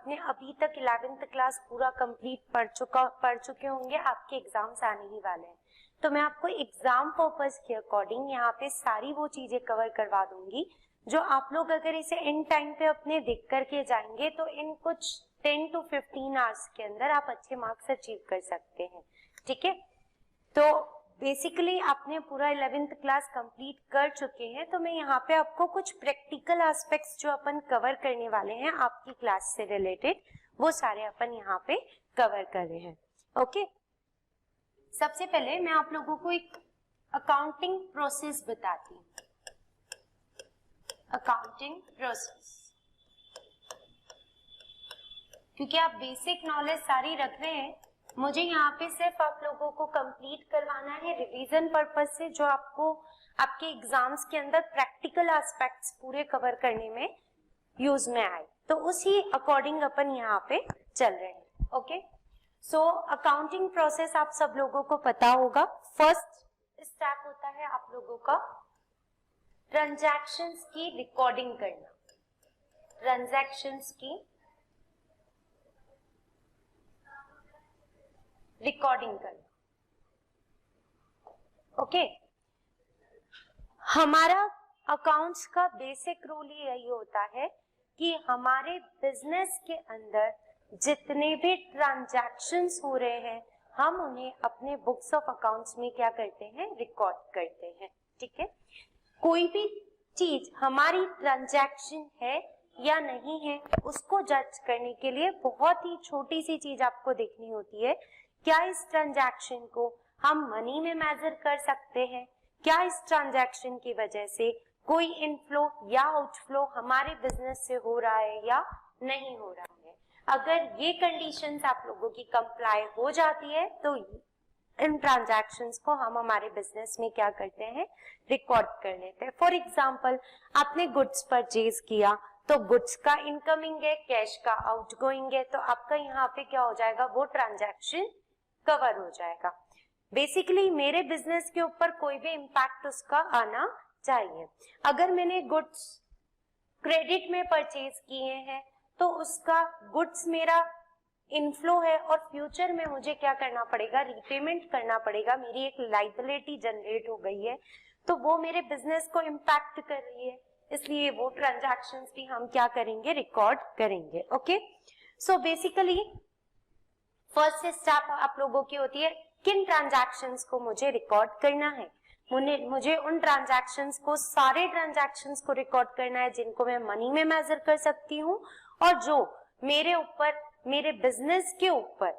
आपने अभी तक 11th क्लास पूरा कंप्लीट पढ़ चुके होंगे, आपके एग्जाम्स आने ही वाले हैं। तो मैं आपको एग्जाम पर्पस के अकॉर्डिंग यहाँ पे सारी वो चीजें कवर करवा दूंगी जो आप लोग अगर इसे इन टाइम पे अपने देख करके जाएंगे तो इन कुछ 10 to 15 आवर्स के अंदर आप अच्छे मार्क्स अचीव कर सकते हैं। ठीक है, तो बेसिकली आपने पूरा 11th क्लास कंप्लीट कर चुके हैं, तो मैं यहाँ पे आपको कुछ प्रैक्टिकल एस्पेक्ट्स जो अपन कवर करने वाले हैं आपकी क्लास से रिलेटेड, वो सारे अपन यहाँ पे कवर कर रहे हैं। ओके, सबसे पहले मैं आप लोगों को एक अकाउंटिंग प्रोसेस बताती हूँ। अकाउंटिंग प्रोसेस, क्योंकि आप बेसिक नॉलेज सारी रख रहे हैं, मुझे यहाँ पे सिर्फ आप लोगों को कंप्लीट करवाना है रिवीजन पर्पस से, जो आपको आपके एग्जाम्स के अंदर प्रैक्टिकल एस्पेक्ट्स पूरे कवर करने में यूज में आए, तो उसी अकॉर्डिंग अपन यहाँ पे चल रहे हैं। ओके, सो अकाउंटिंग प्रोसेस आप सब लोगों को पता होगा। फर्स्ट स्टेप होता है आप लोगों का ट्रांजैक्शंस की रिकॉर्डिंग करना। ट्रांजैक्शंस की रिकॉर्डिंग करना। ओके, हमारा अकाउंट्स का बेसिक रूल यही होता है कि हमारे बिजनेस के अंदर जितने भी ट्रांजैक्शंस हो रहे हैं हम उन्हें अपने बुक्स ऑफ अकाउंट्स में क्या करते हैं, रिकॉर्ड करते हैं। ठीक है, कोई भी चीज हमारी ट्रांजैक्शन है या नहीं है उसको जज करने के लिए बहुत ही छोटी सी चीज आपको देखनी होती है। क्या इस ट्रांजैक्शन को हम मनी में मेजर कर सकते हैं? क्या इस ट्रांजैक्शन की वजह से कोई इनफ्लो या आउटफ्लो हमारे बिजनेस से हो रहा है या नहीं हो रहा है? अगर ये कंडीशंस आप लोगों की कंप्लाई हो जाती है तो इन ट्रांजैक्शंस को हम हमारे बिजनेस में क्या करते हैं, रिकॉर्ड कर लेते हैं। फॉर एग्जांपल, आपने गुड्स परचेज किया तो गुड्स का इनकमिंग है, कैश का आउटगोइंग है, तो आपका यहाँ पे क्या हो जाएगा, वो ट्रांजैक्शन कवर हो जाएगा। बेसिकली मेरे बिजनेस के ऊपर कोई भी इम्पैक्ट उसका आना चाहिए। अगर मैंने गुड्स क्रेडिट में परचेज किए हैं तो उसका गुड्स मेरा इनफ्लो है और फ्यूचर में मुझे क्या करना पड़ेगा, रीपेमेंट करना पड़ेगा, मेरी एक लायबिलिटी जनरेट हो गई है, तो वो मेरे बिजनेस को इम्पैक्ट कर रही है, इसलिए वो ट्रांजैक्शंस भी हम क्या करेंगे, रिकॉर्ड करेंगे। Okay, so basically first step आप लोगों की होती है किन ट्रांजैक्शंस को मुझे रिकॉर्ड करना है। मुझे उन ट्रांजैक्शंस को, सारे ट्रांजैक्शंस को रिकॉर्ड करना है जिनको मैं मनी में मेजर कर सकती हूँ और जो मेरे ऊपर, मेरे बिजनेस के ऊपर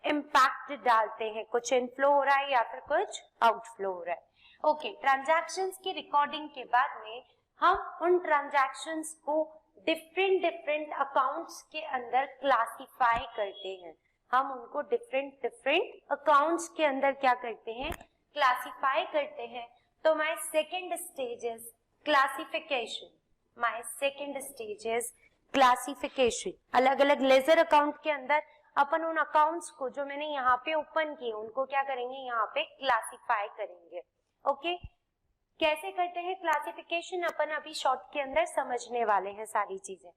इम्पैक्ट डालते हैं, कुछ इनफ्लो हो रहा है या फिर कुछ आउटफ्लो हो रहा है। ओके, ट्रांजैक्शंस की रिकॉर्डिंग के बाद में हम उन ट्रांजैक्शंस को डिफरेंट अकाउंट्स के अंदर क्लासिफाई करते हैं। हम उनको डिफरेंट अकाउंट्स के अंदर क्या करते हैं, क्लासिफाई करते हैं। तो my second stage is classification. My second stage is classification. अलग अलग लेजर अकाउंट के अंदर अपन उन अकाउंट्स को जो मैंने यहाँ पे ओपन किए उनको क्या करेंगे, यहाँ पे क्लासिफाई करेंगे। ओके, कैसे करते हैं क्लासिफिकेशन, अपन अभी शॉर्ट के अंदर समझने वाले हैं सारी चीजें।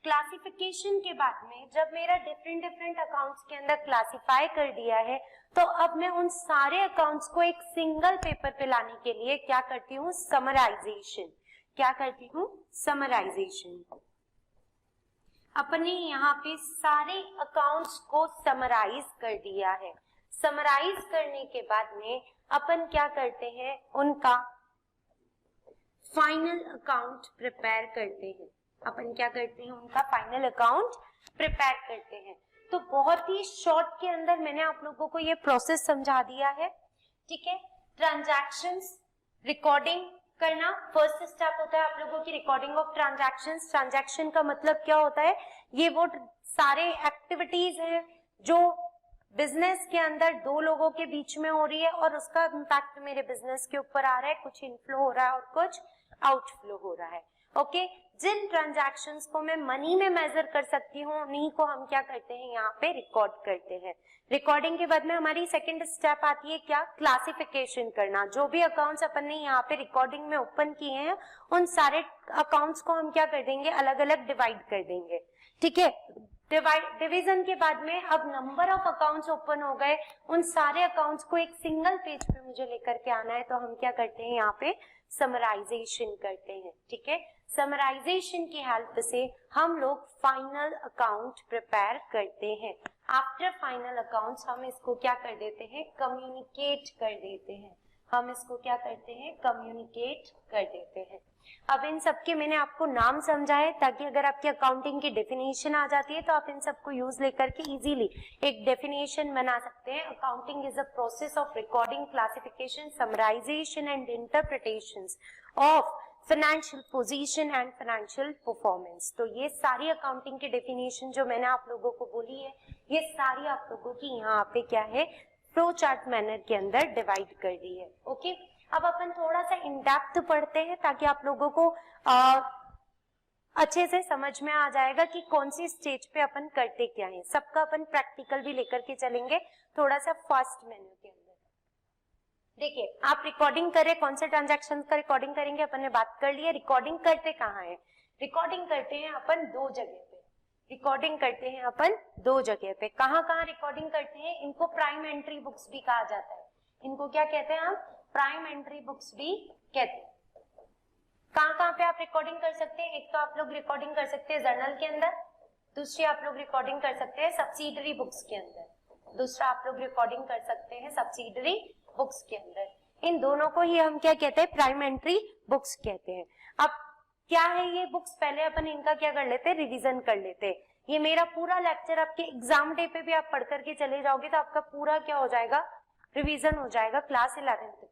क्लासिफिकेशन के बाद में जब मेरा डिफरेंट अकाउंट्स के अंदर क्लासिफाई कर दिया है तो अब मैं उन सारे अकाउंट्स को एक सिंगल पेपर पे लाने के लिए क्या करती हूँ, समराइजेशन। क्या करती हूँ, समराइजेशन। अपने यहाँ पे सारे अकाउंट्स को समराइज कर दिया है। समराइज करने के बाद में अपन क्या करते हैं, उनका फाइनल अकाउंट प्रिपेयर करते हैं। अपन क्या करते हैं, उनका फाइनल अकाउंट प्रिपेयर करते हैं। तो बहुत ही शॉर्ट के अंदर मैंने आप लोगों को ये प्रोसेस समझा दिया है। ठीक है, ट्रांजैक्शंस रिकॉर्डिंग करना फर्स्ट स्टेप होता है आप लोगों की, रिकॉर्डिंग ऑफ ट्रांजैक्शंस। ट्रांजैक्शन का मतलब क्या होता है, ये वो सारे एक्टिविटीज हैं जो बिजनेस के अंदर दो लोगों के बीच में हो रही है और उसका इम्पैक्ट मेरे बिजनेस के ऊपर आ रहा है, कुछ इनफ्लो हो रहा है और कुछ आउटफ्लो हो रहा है। ओके, जिन ट्रांजैक्शंस को मैं मनी में मेजर कर सकती हूँ उन्हीं को हम क्या करते हैं, यहाँ पे रिकॉर्ड करते हैं। रिकॉर्डिंग के बाद में हमारी सेकंड स्टेप आती है क्या, क्लासिफिकेशन करना। जो भी अकाउंट्स अपन ने यहाँ पे रिकॉर्डिंग में ओपन किए हैं उन सारे अकाउंट्स को हम क्या कर देंगे, अलग अलग डिवाइड कर देंगे। ठीक है, डिवीजन के बाद में अब नंबर ऑफ अकाउंट्स ओपन हो गए, उन सारे अकाउंट्स को एक सिंगल पेज पे मुझे लेकर के आना है, तो हम क्या करते हैं यहाँ पे समराइजेशन करते हैं, ठीक है। समराइजेशन की हेल्प से हम लोग फाइनल अकाउंट प्रिपेयर करते हैं। आफ्टर फाइनल अकाउंट्स हम इसको क्या कर देते हैं, कम्युनिकेट कर देते हैं, हम इसको क्या करते हैं, कम्युनिकेट कर देते हैं। अब इन सब के मैंने आपको नाम समझाए ताकि अगर आपकी अकाउंटिंग की डेफिनेशन आ जाती है तो आप इन सबको यूज लेकर के इजीली एक डेफिनेशन बना सकते हैं। Accounting is a process of recording, classification, summarisation and interpretations of financial position and financial performance. तो ये सारी अकाउंटिंग की डेफिनेशन जो मैंने आप लोगों को बोली है, ये सारी आप लोगों की यहाँ पे क्या है, फ्लो चार्ट मैनर के अंदर डिवाइड कर दी है। ओके, अब अपन थोड़ा सा इन डेप्थ पढ़ते हैं ताकि आप लोगों को अच्छे से समझ में आ जाएगा कि कौन सी स्टेज पे अपन करते क्या है। सबका अपन प्रैक्टिकल भी लेकर के चलेंगे थोड़ा सा फास्ट मैनर के अंदर। देखिए, आप रिकॉर्डिंग कर रहे, कौन से ट्रांजैक्शन का रिकॉर्डिंग करेंगे अपन ने बात कर ली है। रिकॉर्डिंग करते कहाँ है, रिकॉर्डिंग करते हैं अपन दो जगह पे, रिकॉर्डिंग करते हैं अपन दो जगह पे। कहाँ कहाँ रिकॉर्डिंग करते हैं, इनको प्राइम एंट्री बुक्स भी कहा जाता है। इनको क्या कहते हैं हम, प्राइम एंट्री बुक्स भी कहते हैं। कहाँ पे आप रिकॉर्डिंग कर सकते हैं, एक तो आप लोग रिकॉर्डिंग कर सकते हैं जर्नल के अंदर, दूसरी आप लोग रिकॉर्डिंग कर सकते हैं सब्सिडरी बुक्स के अंदर, दूसरा आप लोग रिकॉर्डिंग कर सकते हैं सब्सिडरी बुक्स के अंदर। इन दोनों को ही हम क्या कहते हैं, प्राइम एंट्री बुक्स कहते हैं। अब क्या है ये बुक्स, पहले अपन इनका क्या कर लेते हैं, रिवीजन कर लेते हैं। ये मेरा पूरा लेक्चर आपके एग्जाम डे पे भी आप पढ़ करके चले जाओगे तो आपका पूरा क्या हो जाएगा, रिवीजन हो जाएगा क्लास 11th का।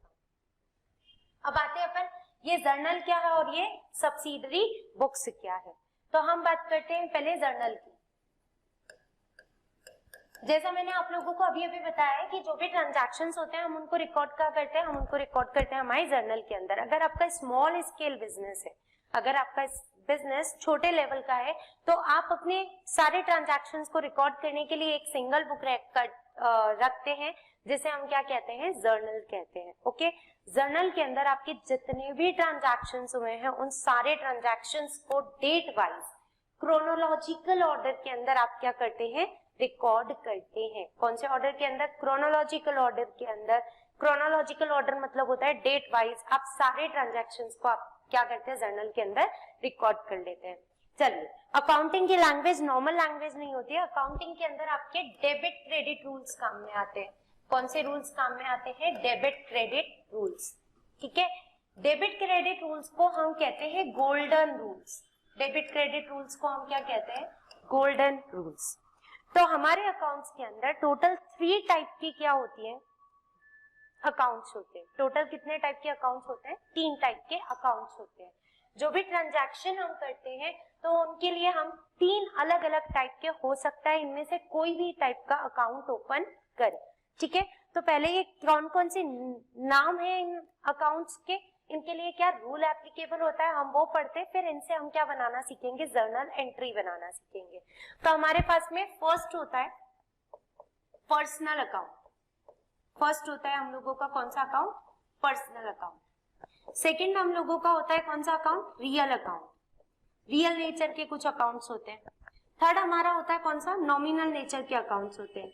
अब आते हैं अपन, ये जर्नल क्या है और ये सब्सिडरी बुक्स क्या है। तो हम बात करते हैं पहले जर्नल की। जैसा मैंने आप लोगों को अभी अभी बताया है कि जो भी ट्रांजैक्शंस होते हैं हम उनको रिकॉर्ड क्या करते हैं, हम उनको रिकॉर्ड करते हैं हमारे जर्नल के अंदर। अगर आपका स्मॉल स्केल बिजनेस है, अगर आपका बिजनेस छोटे लेवल का है, तो आप अपने सारे ट्रांजैक्शंस को रिकॉर्ड करने के लिए एक सिंगल बुक रखते हैं, जिसे हम क्या कहते हैं, जर्नल कहते हैं। ओके, जर्नल के अंदर आपके जितने भी ट्रांजैक्शंस हुए हैं उन सारे ट्रांजैक्शंस को डेट वाइज क्रोनोलॉजिकल ऑर्डर के अंदर आप क्या करते हैं, रिकॉर्ड करते हैं। कौन से ऑर्डर के अंदर, क्रोनोलॉजिकल ऑर्डर के अंदर। क्रोनोलॉजिकल ऑर्डर मतलब होता है डेट वाइज आप सारे ट्रांजैक्शंस को आप क्या करते हैं, जर्नल के अंदर रिकॉर्ड कर लेते हैं। चलिए, अकाउंटिंग की लैंग्वेज नॉर्मल लैंग्वेज नहीं होती है। अकाउंटिंग के अंदर आपके डेबिट क्रेडिट रूल्स काम में आते हैं। कौन से रूल्स काम में आते हैं, डेबिट क्रेडिट रूल्स। ठीक है, डेबिट क्रेडिट रूल्स को हम कहते हैं golden rules. Debit credit rules को हम क्या कहते हैं, गोल्डन रूल्स। तो हमारे अकाउंट्स के अंदर टोटल 3 टाइप की क्या होती है, अकाउंट्स होते हैं। टोटल कितने टाइप के अकाउंट्स होते हैं, 3 टाइप के अकाउंट्स होते हैं। जो भी ट्रांजैक्शन हम करते हैं तो उनके लिए हम 3 अलग अलग टाइप के हो सकता है इनमें से कोई भी टाइप का अकाउंट ओपन करें। ठीक है, तो पहले ये कौन कौन से नाम है इन अकाउंट्स के, इनके लिए क्या रूल एप्लीकेबल होता है, हम वो पढ़ते हैं। फिर इनसे हम क्या बनाना सीखेंगे, जर्नल एंट्री बनाना सीखेंगे। तो हमारे पास में फर्स्ट होता है पर्सनल अकाउंट। फर्स्ट होता है हम लोगों का कौन सा अकाउंट, पर्सनल अकाउंट। सेकंड हम लोगों का होता है कौन सा account, real account. Real nature के कुछ अकाउंट्स होते हैं। थर्ड हमारा होता है कौन सा, नॉमिनल नेचर के अकाउंट्स होते हैं।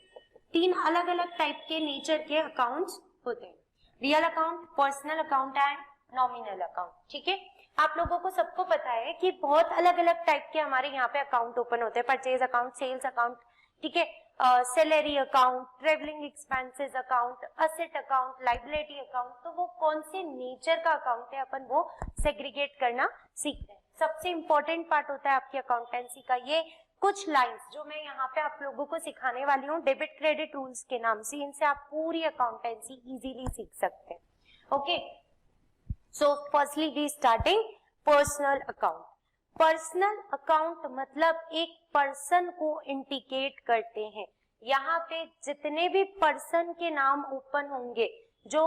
3 अलग अलग टाइप के नेचर के अकाउंट्स होते हैं, real account, personal account and nominal account. ठीक है, आप लोगों को सबको पता है कि बहुत अलग अलग टाइप के हमारे यहाँ पे अकाउंट ओपन होते हैं। परचेज अकाउंट, सेल्स अकाउंट, ठीक है, salary account, travelling expenses account, asset account, liability account. तो वो कौन से नेचर का अकाउंट है अपन वो सेग्रीगेट करना सीखते हैं। सबसे इंपॉर्टेंट पार्ट होता है आपकी अकाउंटेंसी का ये कुछ लाइंस जो मैं यहाँ पे आप लोगों को सिखाने वाली हूँ डेबिट क्रेडिट रूल्स के नाम से। इनसे आप पूरी अकाउंटेंसी इजीली सीख सकते हैं। Okay, so firstly we starting personal account. Personal account मतलब एक पर्सन को इंडिकेट करते हैं। यहाँ पे जितने भी पर्सन के नाम ओपन होंगे जो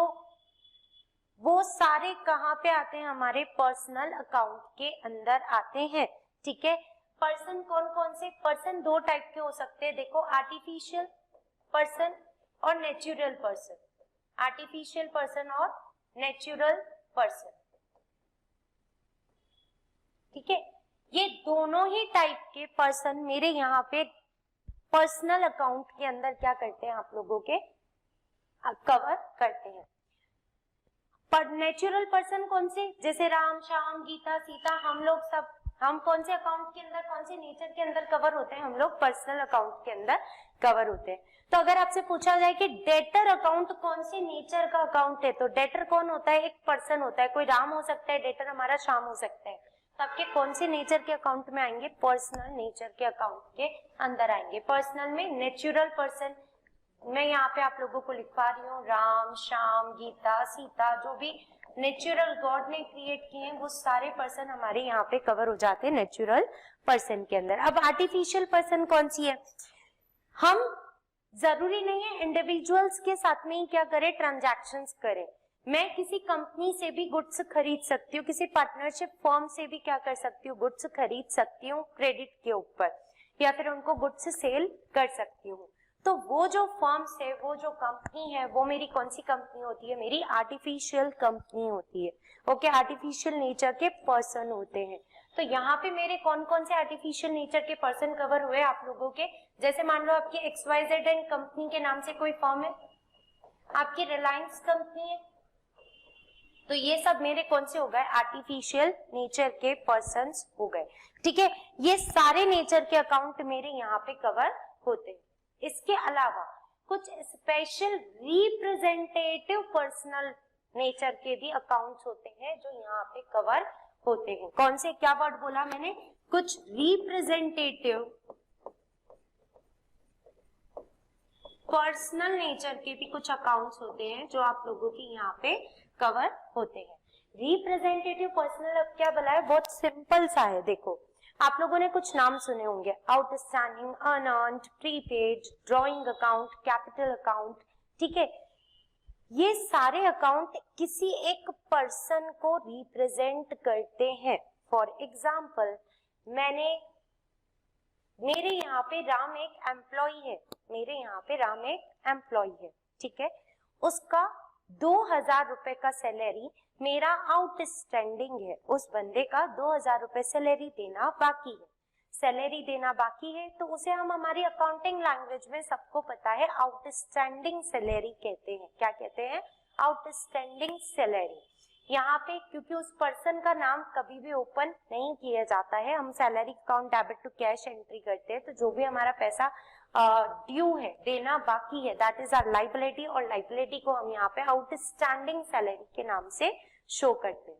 वो सारे कहाँ पे आते हैं, हमारे पर्सनल अकाउंट के अंदर आते हैं। ठीक है, पर्सन कौन कौन से, पर्सन 2 टाइप के हो सकते हैं। देखो, आर्टिफिशियल पर्सन और नेचुरल पर्सन। आर्टिफिशियल पर्सन और नेचुरल पर्सन। ठीक है, ये दोनों ही टाइप के पर्सन मेरे यहाँ पे पर्सनल अकाउंट के अंदर क्या करते हैं आप लोगों के कवर करते हैं। पर नेचुरल पर्सन कौन से, जैसे राम, श्याम, गीता, सीता, हम लोग सब, हम कौन से अकाउंट के अंदर, कौन से नेचर के अंदर कवर होते हैं, हम लोग पर्सनल अकाउंट के अंदर कवर होते हैं। तो अगर आपसे पूछा जाए कि डेटर अकाउंट कौन से नेचर का अकाउंट है, तो डेटर कौन होता है, एक पर्सन होता है, कोई राम हो सकता है डेटर, हमारा श्याम हो सकता है। तो आपके कौन से नेचर के अकाउंट में आएंगे, पर्सनल नेचर के अकाउंट के अंदर आएंगे। पर्सनल में नेचुरल पर्सन, मैं यहाँ पे आप लोगों को लिखवा रही हूँ, राम, श्याम, गीता, सीता, जो भी नेचुरल गॉड ने क्रिएट किए हैं वो सारे पर्सन हमारे यहाँ पे कवर हो जाते हैं नेचुरल पर्सन के अंदर। अब आर्टिफिशियल पर्सन कौन सी है, हम जरूरी नहीं है इंडिविजुअल्स के साथ में ही क्या करें, ट्रांजैक्शंस करें। मैं किसी कंपनी से भी गुड्स खरीद सकती हूँ, किसी पार्टनरशिप फर्म से भी क्या कर सकती हूँ, गुड्स खरीद सकती हूँ क्रेडिट के ऊपर, या फिर उनको गुड्स सेल कर सकती हूँ। तो वो जो फर्म्स है, वो जो कंपनी है, वो मेरी कौन सी कंपनी होती है, मेरी आर्टिफिशियल कंपनी होती है। ओके, आर्टिफिशियल नेचर के पर्सन होते हैं। तो यहाँ पे मेरे कौन कौन से आर्टिफिशियल नेचर के पर्सन कवर हुए आप लोगों के, जैसे मान लो आपकी XYZ एंड कंपनी के नाम से कोई फर्म है, आपकी रिलायंस कंपनी है, तो ये सब मेरे कौन से हो गए, आर्टिफिशियल नेचर के पर्सन्स हो गए। ठीक है, ये सारे नेचर के अकाउंट मेरे यहाँ पे कवर होते हैं। इसके अलावा कुछ स्पेशल रिप्रेजेंटेटिव पर्सनल नेचर के भी अकाउंट्स होते हैं जो यहाँ पे कवर होते हैं। कौन से, क्या वर्ड बोला मैंने, कुछ रिप्रेजेंटेटिव पर्सनल नेचर के भी कुछ अकाउंट्स होते हैं जो आप लोगों की यहाँ पे कवर होते हैं। रिप्रेजेंटेटिव पर्सनल, अब क्या बोला है, बहुत सिंपल सा है। देखो आप लोगों ने कुछ नाम सुने होंगे, outstanding, unearned, prepaid, drawing account, capital account. ठीक है, ये सारे अकाउंट किसी एक पर्सन को रिप्रेजेंट करते हैं। फॉर एग्जाम्पल, मेरे यहाँ पे राम एक एम्प्लॉय है, मेरे यहाँ पे राम एक एम्प्लॉय है, ठीक है, उसका 2000 रुपए का सैलरी मेरा आउटस्टैंडिंग है, उस बंदे का 2000 रुपए सैलरी देना बाकी है, सैलरी देना बाकी है, तो उसे हम हमारी अकाउंटिंग लैंग्वेज में सबको पता है आउटस्टैंडिंग सैलरी कहते हैं। क्या कहते हैं, आउटस्टैंडिंग सैलरी। यहाँ पे क्योंकि उस पर्सन का नाम कभी भी ओपन नहीं किया जाता है, हम salary account debit to cash entry करते हैं, तो जो भी हमारा पैसा ड्यू है, देना बाकी है, दैट इज आवर लायबिलिटी, और लायबिलिटी को हम यहाँ पे आउटस्टैंडिंग सैलरी के नाम से शो करते हैं।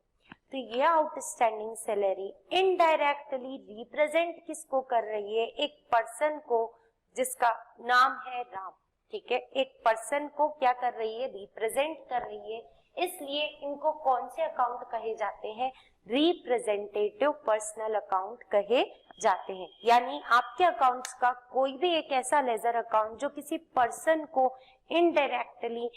तो ये आउटस्टैंडिंग सैलरी इनडायरेक्टली रिप्रेजेंट किसको कर रही है, एक पर्सन को जिसका नाम है राम। ठीक है, एक पर्सन को क्या कर रही है, रिप्रेजेंट कर रही है, इसलिए इनको कौन से अकाउंट कहे जाते हैं, रिप्रेजेंटेटिव पर्सनल अकाउंट कहे जाते हैं। यानी आपके अकाउंट्स का कोई भी एक ऐसा लेजर अकाउंट जो किसी पर्सन को इनडायरेक्टली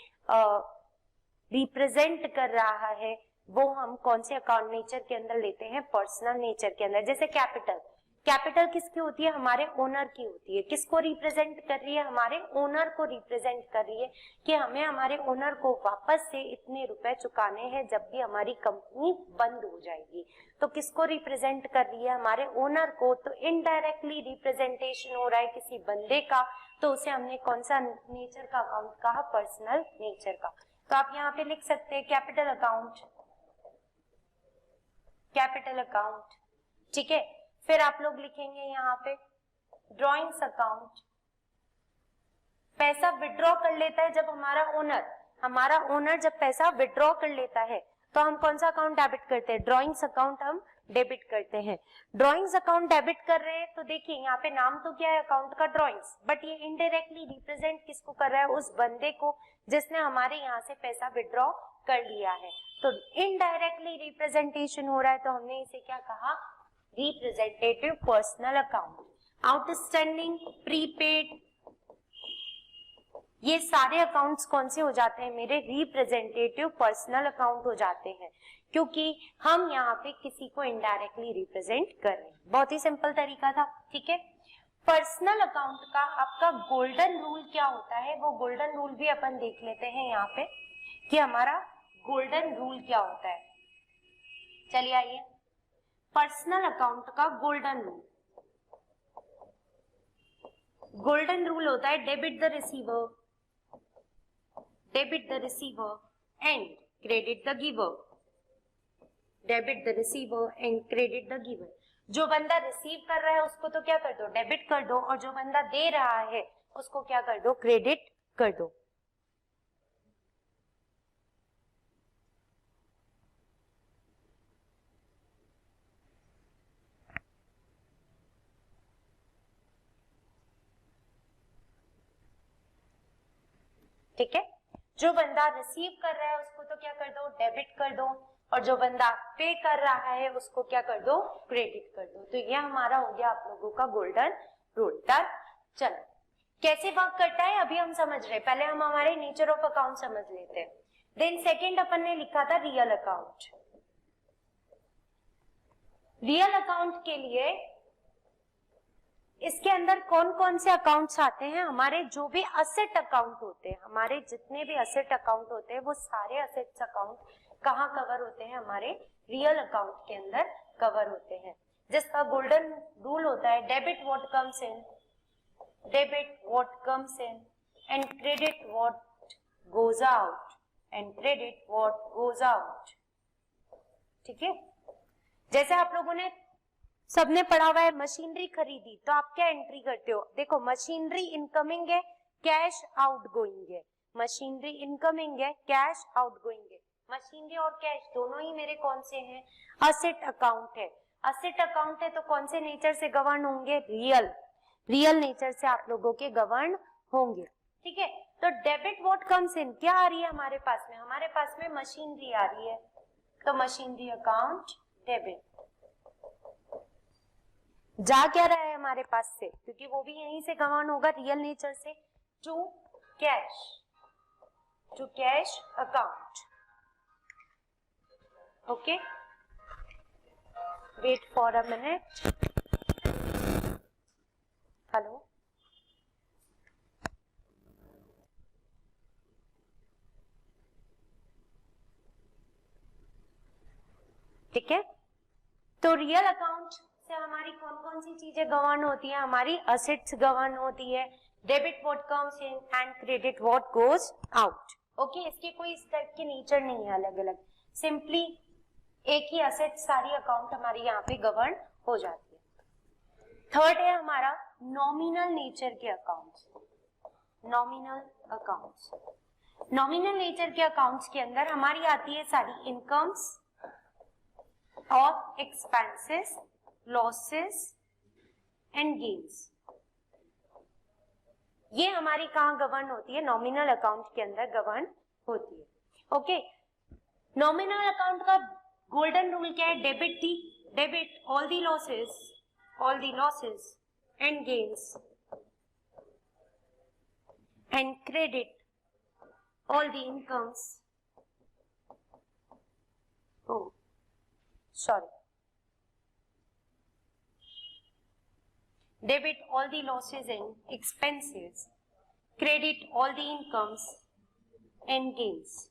रिप्रेजेंट कर रहा है, वो हम कौन से अकाउंट नेचर के अंदर लेते हैं, पर्सनल नेचर के अंदर। जैसे कैपिटल, कैपिटल किसकी होती है, हमारे ओनर की होती है। किसको रिप्रेजेंट कर रही है, हमारे ओनर को रिप्रेजेंट कर रही है कि हमें हमारे ओनर को वापस से इतने रुपए चुकाने हैं जब भी हमारी कंपनी बंद हो जाएगी। तो किसको रिप्रेजेंट कर रही है, हमारे ओनर को। तो इनडायरेक्टली रिप्रेजेंटेशन हो रहा है किसी बंदे का, तो उसे हमने कौन सा नेचर का अकाउंट कहा, पर्सनल नेचर का। तो आप यहाँ पे लिख सकते हैं कैपिटल अकाउंट, कैपिटल अकाउंट। ठीक है, फिर आप लोग लिखेंगे यहाँ पे ड्रॉइंग्स अकाउंट। पैसा विड्रॉ कर लेता है जब हमारा ओनर जब पैसा विड्रॉ कर लेता है तो हम कौन सा अकाउंट डेबिट करते हैं, ड्रॉइंग्स अकाउंट हम डेबिट करते हैं। ड्रॉइंग्स अकाउंट डेबिट कर रहे हैं तो देखिए यहाँ पे नाम तो क्या है अकाउंट का, ड्रॉइंग्स, बट ये इनडायरेक्टली रिप्रेजेंट किसको कर रहा है, उस बंदे को जिसने हमारे यहाँ से पैसा विड्रॉ कर लिया है। तो इनडायरेक्टली रिप्रेजेंटेशन हो रहा है, तो हमने इसे क्या कहा, representative personal account. Outstanding, prepaid, ये सारे अकाउंट्स कौन से हो जाते हैं, मेरे रिप्रेजेंटेटिव पर्सनल अकाउंट हो जाते हैं, क्योंकि हम यहाँ पे किसी को इनडायरेक्टली रिप्रेजेंट कर रहे हैं। बहुत ही सिंपल तरीका था। ठीक है, पर्सनल अकाउंट का आपका गोल्डन रूल क्या होता है, वो गोल्डन रूल भी अपन देख लेते हैं यहाँ पे कि हमारा गोल्डन रूल क्या होता है। चलिए आइए, पर्सनल अकाउंट का गोल्डन रूल। गोल्डन रूल होता है debit the receiver and credit the giver, debit the receiver and credit the giver. जो बंदा रिसीव कर रहा है उसको तो क्या कर दो, डेबिट कर दो, और जो बंदा दे रहा है उसको क्या कर दो, क्रेडिट कर दो। ठीक है, जो बंदा रिसीव कर रहा है उसको तो क्या कर दो, डेबिट कर दो, और जो बंदा पे कर रहा है उसको क्या कर दो, क्रेडिट कर दो। तो ये हमारा हो गया आप लोगों का गोल्डन रूल। डन। चलो कैसे वर्क करता है अभी हम समझ रहे, पहले हम हमारे नेचर ऑफ अकाउंट समझ लेते हैं। देन सेकेंड अपन ने लिखा था रियल अकाउंट। रियल अकाउंट के लिए इसके अंदर कौन कौन से अकाउंट्स आते हैं, हमारे जो भी असेट अकाउंट होते हैं, हमारे जितने भी असेट अकाउंट होते हैं वो सारे असेट्स अकाउंट कहाँ कवर होते हैं, हमारे रियल अकाउंट के अंदर कवर होते हैं। जिसका गोल्डन रूल होता है debit what comes in, debit what comes in and credit what goes out, and credit what goes out. ठीक है, जैसे आप लोगों ने सबने पढ़ा हुआ है, मशीनरी खरीदी तो आप क्या एंट्री करते हो, देखो मशीनरी इनकमिंग है, कैश आउटगोइंग है, मशीनरी इनकमिंग है, कैश आउटगोइंग है। मशीनरी और कैश दोनों ही मेरे कौन से हैं, असेट अकाउंट है। असेट अकाउंट है तो कौन से नेचर से गवर्न होंगे, रियल नेचर से आप लोगों के गवर्न होंगे। ठीक है, तो डेबिट व्हाट कम्स इन क्या आ रही है हमारे पास में, हमारे पास में मशीनरी आ रही है, तो मशीनरी अकाउंट डेबिट। जा क्या रहा है हमारे पास से, क्योंकि वो भी यहीं से गवर्न होगा रियल नेचर से, to cash account. Okay, wait for a minute. Hello, ठीक है, तो रियल अकाउंट से हमारी कौन कौन सी चीजें गवर्न होती है, हमारी असेट्स गवर्न होती है, debit what comes in and credit what goes out. Okay, इसके कोई इस टाइप के नेचर नहीं है अलग अलग, सिंपली एक ही असेट सारी अकाउंट हमारी यहाँ पे गवर्न हो जाती है। थर्ड है हमारा नॉमिनल नेचर के accounts. Nominal accounts, nominal nature के अकाउंट्स के अंदर हमारी आती है सारी इनकम्स और एक्सपेंसेस, लॉसेस एंड गेन्स। ये हमारी कहाँ गवर्न होती है, नॉमिनल अकाउंट के अंदर गवर्न होती है। ओके, नॉमिनल अकाउंट का गोल्डन रूल क्या है, debit all the losses and gains and credit all the incomes, debit all the losses and expenses, credit all the incomes and gains,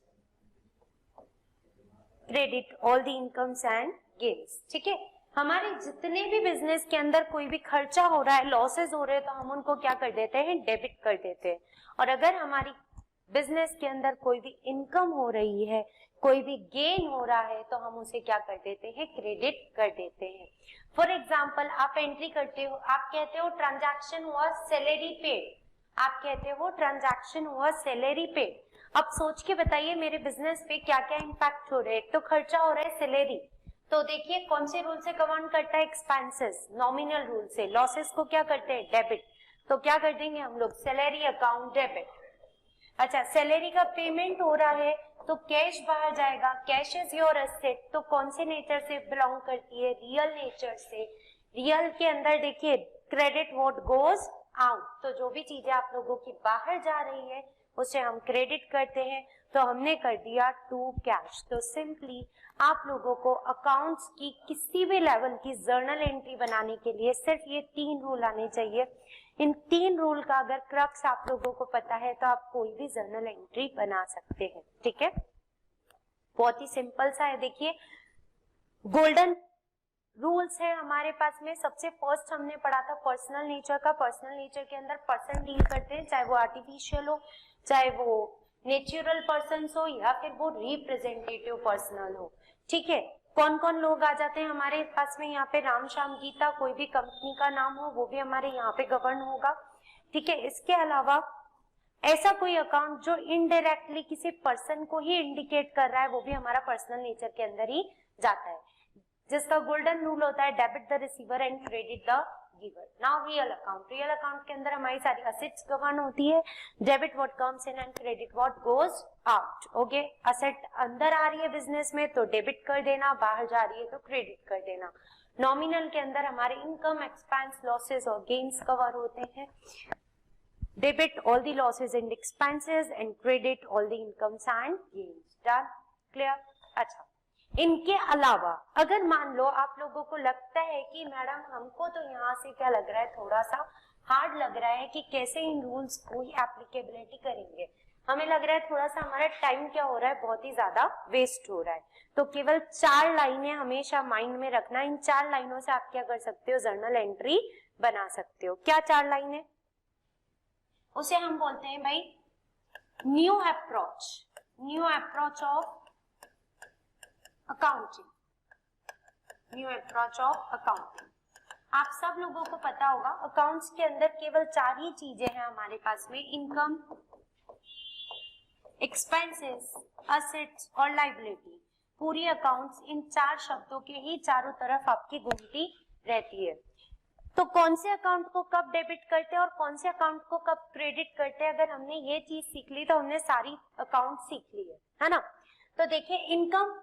credit all the incomes and gains। ठीक है, हमारे जितने भी business के अंदर कोई भी खर्चा हो रहा है, लॉसेस हो रहे हैं, तो हम उनको क्या कर देते हैं, डेबिट कर देते हैं। और अगर हमारी बिजनेस के अंदर कोई भी इनकम हो रही है, कोई भी गेन हो रहा है, तो हम उसे क्या कर देते हैं, क्रेडिट कर देते हैं। फॉर एग्जाम्पल आप एंट्री करते हो, आप कहते हो ट्रांजैक्शन हुआ सैलरी पेड, आप कहते हो ट्रांजैक्शन हुआ सैलरी पेड। अब सोच के बताइए मेरे बिजनेस पे क्या क्या इम्पैक्ट हो रहे हैं। तो खर्चा हो रहा है सैलरी, तो देखिए कौन से रूल से गवर्न करता है, एक्सपेंसेस, नॉमिनल रूल से। लॉसेस को क्या करते हैं, डेबिट, तो क्या कर देंगे हम लोग, सैलरी अकाउंट डेबिट। अच्छा, सैलरी का पेमेंट हो रहा है तो कैश बाहर जाएगा, कैश इज योर एसेट, तो कौन से नेचर से बिलोंग करती है, रियल नेचर से। रियल के अंदर देखिए क्रेडिट व्हाट गोज आउट, तो जो भी चीजें आप लोगों की बाहर जा रही है उसे हम क्रेडिट करते हैं, तो हमने कर दिया टू कैश। तो सिंपली आप लोगों को अकाउंट्स की किसी भी लेवल की जर्नल एंट्री बनाने के लिए सिर्फ ये 3 रूल आने चाहिए। इन 3 रूल का अगर क्रक्स आप लोगों को पता है तो आप कोई भी जर्नल एंट्री बना सकते हैं। ठीक है, बहुत ही सिंपल सा है। देखिए गोल्डन रूल्स है हमारे पास में। सबसे फर्स्ट हमने पढ़ा था पर्सनल नेचर का। पर्सनल नेचर के अंदर पर्सन डील करते हैं, चाहे वो आर्टिफिशियल हो, चाहे वो नेचुरल पर्सन हो, या फिर वो रिप्रेजेंटेटिव पर्सनल हो। ठीक है, कौन कौन लोग आ जाते हैं हमारे पास में यहाँ पे? राम श्याम गीता, कोई भी कंपनी का नाम हो वो भी हमारे यहाँ पे गवर्न होगा। ठीक है, इसके अलावा ऐसा कोई अकाउंट जो इनडायरेक्टली किसी पर्सन को ही इंडिकेट कर रहा है वो भी हमारा पर्सनल नेचर के अंदर ही जाता है, जिसका गोल्डन रूल होता है debit the receiver and credit the giver. Now real account, real account के अंदर हमारी सारी असेट्स गवर्न होती है, debit what comes in and credit what goes out. Okay, asset अंदर आ रही है बिजनेस में तो डेबिट कर देना, बाहर जा रही है तो क्रेडिट कर देना। नॉमिनल के अंदर हमारे इनकम, एक्सपेंस, लॉसेस और गेन्स कवर होते हैं। Debit all the losses and expenses and credit all the incomes and gains. Done? Clear? अच्छा, इनके अलावा अगर मान लो आप लोगों को लगता है कि मैडम हमको तो यहाँ से क्या लग रहा है, थोड़ा सा हार्ड लग रहा है कि कैसे इन रूल्स को एप्लीकेबिलिटी करेंगे, हमें लग रहा है थोड़ा सा हमारा टाइम क्या हो रहा है, बहुत ही ज्यादा वेस्ट हो रहा है, तो केवल 4 लाइनें हमेशा माइंड में रखना। इन 4 लाइनों से आप क्या कर सकते हो? जर्नल एंट्री बना सकते हो। क्या 4 लाइनें? उसे हम बोलते हैं भाई new approach of accounting. New approach of accounting. आप सब लोगों को पता होगा अकाउंट्स के अंदर केवल 4 ही चीजें हैं हमारे पास में, इनकम, एक्सपेंसेस, असेट्स और लायबिलिटी। पूरी अकाउंट्स इन 4 शब्दों के ही चारों तरफ आपकी घूमती रहती है। तो कौन से अकाउंट को कब डेबिट करते हैं और कौन से अकाउंट को कब क्रेडिट करते हैं, अगर हमने ये चीज सीख ली तो हमने सारी अकाउंट सीख ली है ना। तो देखिए, इनकम,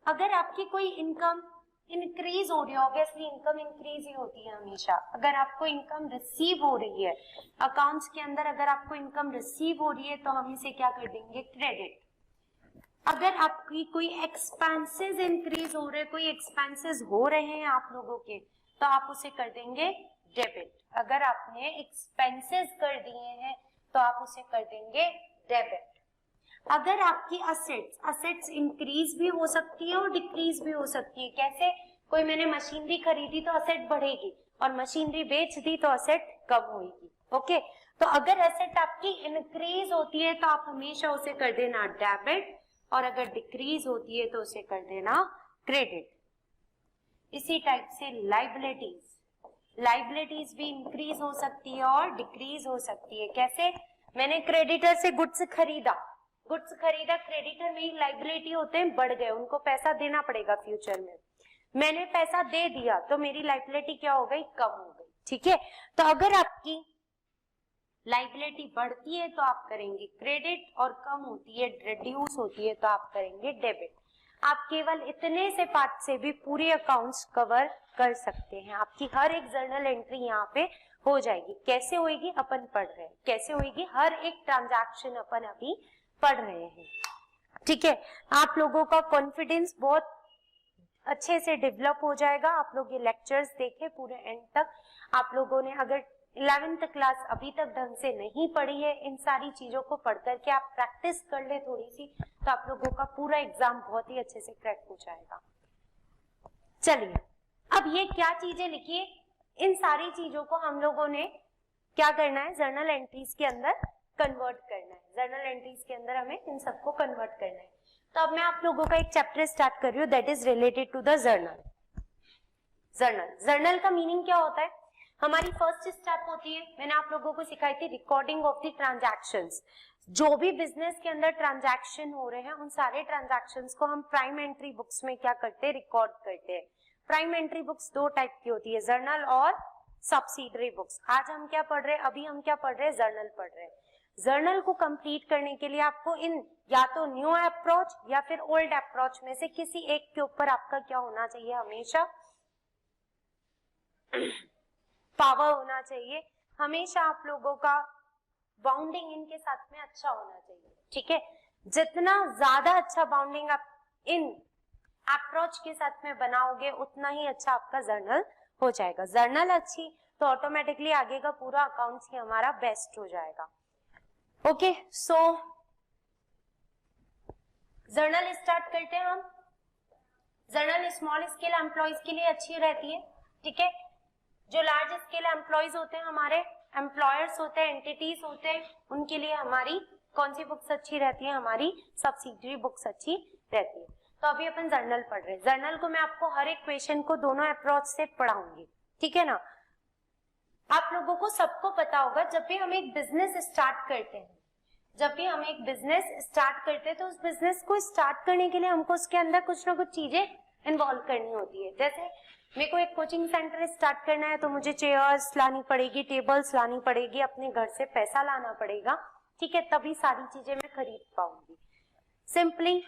अगर आपकी कोई इनकम इंक्रीज हो रही है, ऑब्वियसली इनकम इंक्रीज ही होती है हमेशा। अगर आपको इनकम रिसीव हो रही है अकाउंट्स के अंदर, अगर आपको इनकम रिसीव हो रही है तो हम इसे क्या कर देंगे? क्रेडिट। अगर आपकी कोई एक्सपेंसेस इंक्रीज हो रहे, कोई एक्सपेंसेस हो रहे हैं आप लोगों के, तो आप उसे कर देंगे डेबिट। अगर आपने एक्सपेंसेस कर दिए हैं तो आप उसे कर देंगे डेबिट। अगर आपकी असेट्स इंक्रीज भी हो सकती है और डिक्रीज भी हो सकती है। कैसे? कोई मैंने मशीनरी खरीदी तो असेट बढ़ेगी और मशीनरी बेच दी तो असेट कम होगी। ओके, तो अगर असेट आपकी इंक्रीज होती है तो आप हमेशा उसे कर देना डेबिट, और अगर डिक्रीज होती है तो उसे कर देना क्रेडिट। इसी टाइप से लाइबिलिटीज भी इंक्रीज हो सकती है और डिक्रीज हो सकती है। कैसे? मैंने क्रेडिटर से गुड्स खरीदा, क्रेडिटर में ही लाइबिलिटी होते हैं, बढ़ गए, उनको पैसा देना पड़ेगा फ्यूचर में। मैंने पैसा दे दिया तो मेरी लाइबिलिटी क्या हो गई? कम हो गई। ठीक है, तो अगर आपकी लाइबिलिटी बढ़ती है तो आप करेंगे क्रेडिट, और कम होती है, रिड्यूस होती है तो आप करेंगे डेबिट। आप केवल इतने से पार्ट से भी पूरे अकाउंट्स कवर कर सकते हैं। आपकी हर एक जर्नल एंट्री यहाँ पे हो जाएगी। कैसे होएगी? अपन पढ़ रहे हैं कैसे होएगी, हर एक ट्रांजैक्शन अपन अभी पढ़ रहे हैं। ठीक है, आप लोगों का कॉन्फिडेंस बहुत अच्छे से डेवलप हो जाएगा। आप लोग ये लेक्चर्स देखें पूरे एंड तक। आप लोगों ने अगर 11th क्लास अभी तक ढंग से नहीं पढ़ी है, इन सारी चीजों को पढ़ करके आप प्रैक्टिस कर ले थोड़ी सी, तो आप लोगों का पूरा एग्जाम बहुत ही अच्छे से क्रैक हो जाएगा। चलिए, अब ये क्या चीजें लिखी है, इन सारी चीजों को हम लोगों ने क्या करना है? जर्नल एंट्रीज के अंदर कन्वर्ट करना है। जर्नल एंट्रीज के अंदर हमें इन सबको कन्वर्ट करना है। तो अब मैं आप लोगों का एक चैप्टर स्टार्ट कर रही हूँ, that is related to the journal. Journal का मीनिंग क्या होता है? हमारी फर्स्ट स्टेप होती है, मैंने आप लोगों को सिखाई थी, रिकॉर्डिंग ऑफ द ट्रांजैक्शंस। जो भी बिजनेस के अंदर ट्रांजैक्शन हो रहे हैं उन सारे ट्रांजैक्शंस को हम प्राइम एंट्री बुक्स में क्या करते हैं? रिकॉर्ड करते हैं। प्राइम एंट्री बुक्स 2 टाइप की होती है, जर्नल और सब्सिडरी बुक्स। आज हम क्या पढ़ रहे हैं? अभी हम क्या पढ़ रहे हैं? जर्नल पढ़ रहे हैं। जर्नल को कंप्लीट करने के लिए आपको इन या तो न्यू अप्रोच या फिर ओल्ड अप्रोच में से किसी एक के ऊपर आपका क्या होना चाहिए? हमेशा पावर होना चाहिए। हमेशा आप लोगों का बाउंडिंग इनके साथ में अच्छा होना चाहिए। ठीक है, जितना ज्यादा अच्छा बाउंडिंग आप इन अप्रोच के साथ में बनाओगे उतना ही अच्छा आपका जर्नल हो जाएगा। जर्नल अच्छी तो ऑटोमेटिकली आगे का पूरा अकाउंट्स ही हमारा बेस्ट हो जाएगा। ओके, सो जर्नल स्टार्ट करते हैं हम। जर्नल स्मॉल स्केल एम्प्लॉयज के लिए अच्छी रहती है, ठीक है। जो लार्ज स्केल एम्प्लॉयज होते हैं, हमारे एम्प्लॉयर्स होते हैं, एंटिटीज होते हैं, उनके लिए हमारी कौन सी बुक्स अच्छी रहती है? हमारी सब्सिडियरी बुक्स अच्छी रहती है। तो अभी अपन जर्नल पढ़ रहे हैं। जर्नल को मैं आपको हर एक क्वेश्चन को दोनों अप्रोच से पढ़ाऊंगी, ठीक है ना। आप लोगों को सबको पता होगा, जब भी हम एक बिजनेस स्टार्ट करते हैं, जब भी हम एक बिजनेस स्टार्ट करते हैं तो उस बिजनेस को स्टार्ट करने के लिए हमको उसके अंदर कुछ ना कुछ चीजें इन्वॉल्व करनी होती है। जैसे मेरे को एक कोचिंग सेंटर स्टार्ट करना है तो मुझे चेयर्स लानी पड़ेगी, टेबल्स लानी पड़ेगी, अपने घर से पैसा लाना पड़ेगा, ठीक है, तभी सारी चीजें मैं खरीद पाऊंगी। सिंपली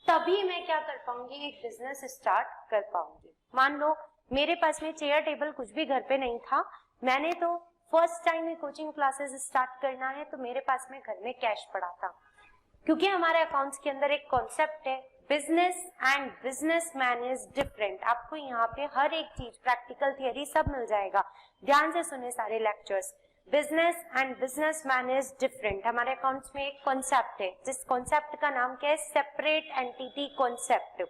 तभी मैं क्या कर पाऊंगी? एक बिजनेस स्टार्ट कर पाऊंगी। मान लो मेरे पास में चेयर टेबल कुछ भी घर पे नहीं था, मैंने तो फर्स्ट टाइम में कोचिंग क्लासेस स्टार्ट करना है, तो मेरे पास में घर में कैश पड़ा था। क्योंकि हमारे अकाउंट्स के अंदर एक कॉन्सेप्ट है, business and businessman is different. आपको यहाँ पे हर एक चीज, प्रैक्टिकल थियरी सब मिल जाएगा, ध्यान से सुने सारे lectures. Business and businessman is different. हमारे अकाउंट्स में एक कॉन्सेप्ट है, जिस कॉन्सेप्ट का नाम क्या है? Separate entity concept.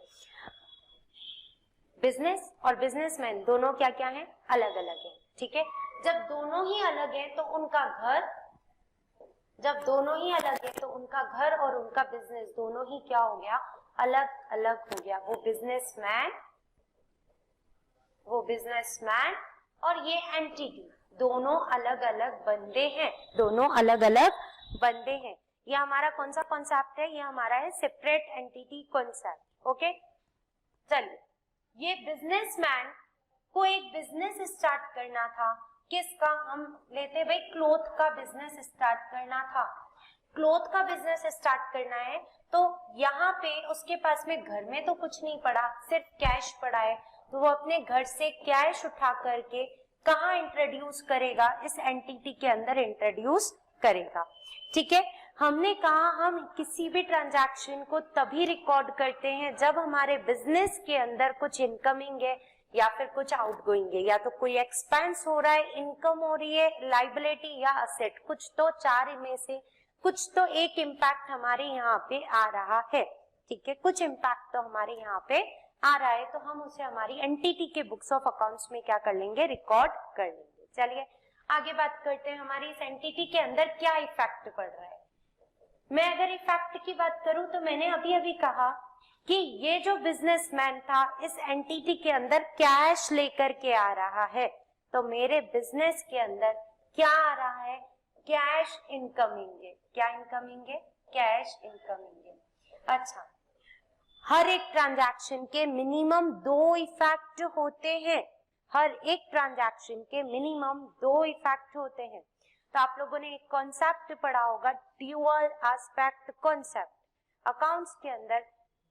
बिजनेस और बिजनेसमैन दोनों क्या क्या है? अलग अलग है, ठीक है। जब दोनों ही अलग है तो उनका घर, जब दोनों ही अलग है तो उनका घर और उनका बिजनेस दोनों ही क्या हो गया? अलग अलग हो गया। वो बिजनेसमैन और ये एंटिटी दोनों अलग अलग बंदे हैं, दोनों अलग अलग बंदे हैं। ये हमारा कौन सा कॉन्सेप्ट है? ये हमारा है सेपरेट एंटिटी कॉन्सेप्ट, ओके। चलिए, ये बिजनेसमैन को एक बिजनेस स्टार्ट करना था। किसका? हम लेते भाई क्लोथ का बिजनेस स्टार्ट करना था। क्लोथ का बिजनेस स्टार्ट करना है तो यहाँ पे उसके पास में घर में तो कुछ नहीं पड़ा, सिर्फ कैश पड़ा है, तो वो अपने घर से कैश उठा करके कहाँ इंट्रोड्यूस करेगा? इस एंटिटी के अंदर इंट्रोड्यूस करेगा, ठीक है। हमने कहा हम किसी भी ट्रांजैक्शन को तभी रिकॉर्ड करते हैं जब हमारे बिजनेस के अंदर कुछ इनकमिंग है या फिर कुछ आउटगोइंग है, या तो कोई एक्सपेंस हो रहा है, इनकम हो रही है, लाइबिलिटी या असेट, कुछ तो चार में से कुछ तो एक इम्पैक्ट हमारे यहाँ पे आ रहा है, ठीक है। कुछ इम्पैक्ट तो हमारे यहाँ पे आ रहा है, तो हम उसे हमारी एंटिटी के बुक्स ऑफ अकाउंट्स में क्या कर लेंगे? रिकॉर्ड कर लेंगे। चलिए आगे बात करते हैं, हमारी इस एंटिटी के अंदर क्या इफेक्ट पड़ रहा है। मैं अगर इफेक्ट की बात करूं तो मैंने अभी अभी कहा कि ये जो बिजनेसमैन था इस एंटिटी के अंदर कैश लेकर के आ रहा है, तो मेरे बिजनेस के अंदर क्या आ रहा है? कैश इनकमिंग है। क्या इनकमिंग है? कैश इनकमिंग है। अच्छा, हर एक ट्रांजैक्शन के मिनिमम दो इफेक्ट होते हैं, हर एक ट्रांजैक्शन के मिनिमम दो इफेक्ट होते हैं। तो आप लोगों ने एक कॉन्सेप्ट पढ़ा होगा, ड्यूअल एस्पेक्ट कॉन्सेप्ट। अकाउंट्स के अंदर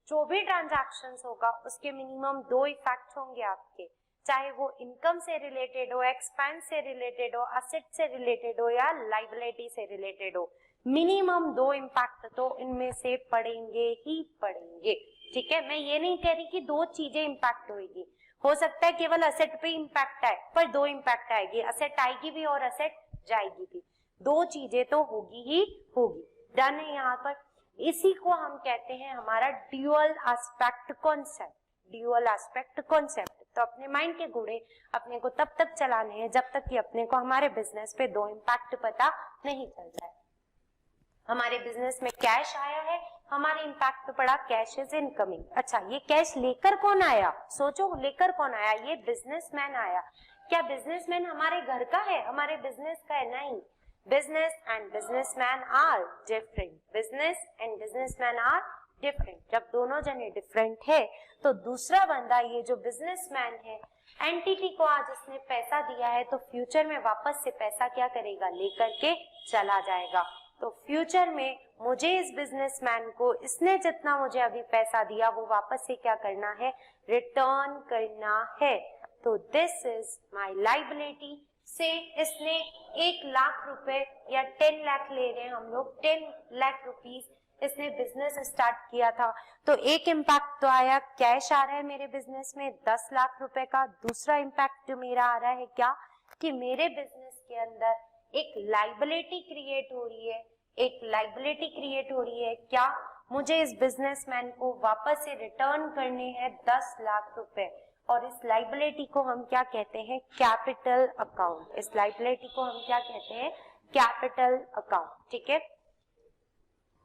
जो भी ट्रांजैक्शंस होगा उसके मिनिमम दो इफेक्ट होंगे आपके, चाहे वो इनकम से रिलेटेड हो, एक्सपेंस से रिलेटेड हो, असेट से रिलेटेड हो या लाइबिलिटी से रिलेटेड हो। मिनिमम दो इम्पैक्ट तो इनमें से पड़ेंगे ही पड़ेंगे, ठीक है। मैं ये नहीं कह रही कि दो चीजें इम्पैक्ट होगी, हो सकता है केवल असेट पे इम्पैक्ट आए, पर दो इम्पैक्ट आएगी, असेट आएगी भी और असेट जाएगी भी, दो चीजें तो होगी ही होगी। डन है यहाँ पर। इसी को हम कहते हैं हमारा dual aspect concept, dual aspect concept. तो अपने माइंड के घोड़े अपने को तब तक चलाने हैं जब तक कि अपने को हमारे बिजनेस पे दो इम्पैक्ट पता नहीं चल जाए। हमारे बिजनेस में कैश आया है, हमारे इम्पैक्ट पड़ा कैश इज इनकमिंग। अच्छा, ये कैश लेकर कौन आया? सोचो, लेकर कौन आया? ये बिजनेसमैन आया। क्या बिजनेसमैन हमारे घर का है? हमारे बिजनेस का है? नहीं। Business and businessman are different. Business and businessman are different. जब दोनों जने डिफरेंट है तो दूसरा बंदा, ये जो बिजनेसमैन है, एंटिटी को आज इसने पैसा दिया है तो फ्यूचर में वापस से पैसा क्या करेगा? लेकर के चला जाएगा। तो फ्यूचर में मुझे इस बिजनेसमैन को इसने जितना मुझे अभी पैसा दिया वो वापस से क्या करना है? रिटर्न करना है। तो दिस इज माय लायबिलिटी। से इसने 1 लाख रुपए या 10 लाख ले रहे हैं हम लोग, 10 लाख रुपीस इसने बिजनेस स्टार्ट किया था, तो एक इम्पैक्ट तो आया, कैश आ रहा है मेरे बिजनेस में 10 लाख रुपए का। दूसरा इम्पैक्ट मेरा आ रहा है क्या? कि मेरे बिजनेस के अंदर एक लायबिलिटी क्रिएट हो रही है। एक लायबिलिटी क्रिएट हो रही है क्या? मुझे इस बिजनेसमैन को वापस से रिटर्न करने हैं 10 लाख रुपए, और इस लाइबिलिटी को हम क्या कहते हैं? Capital account. इस लाइबिलिटी को हम क्या कहते हैं? Capital account. ठीक है,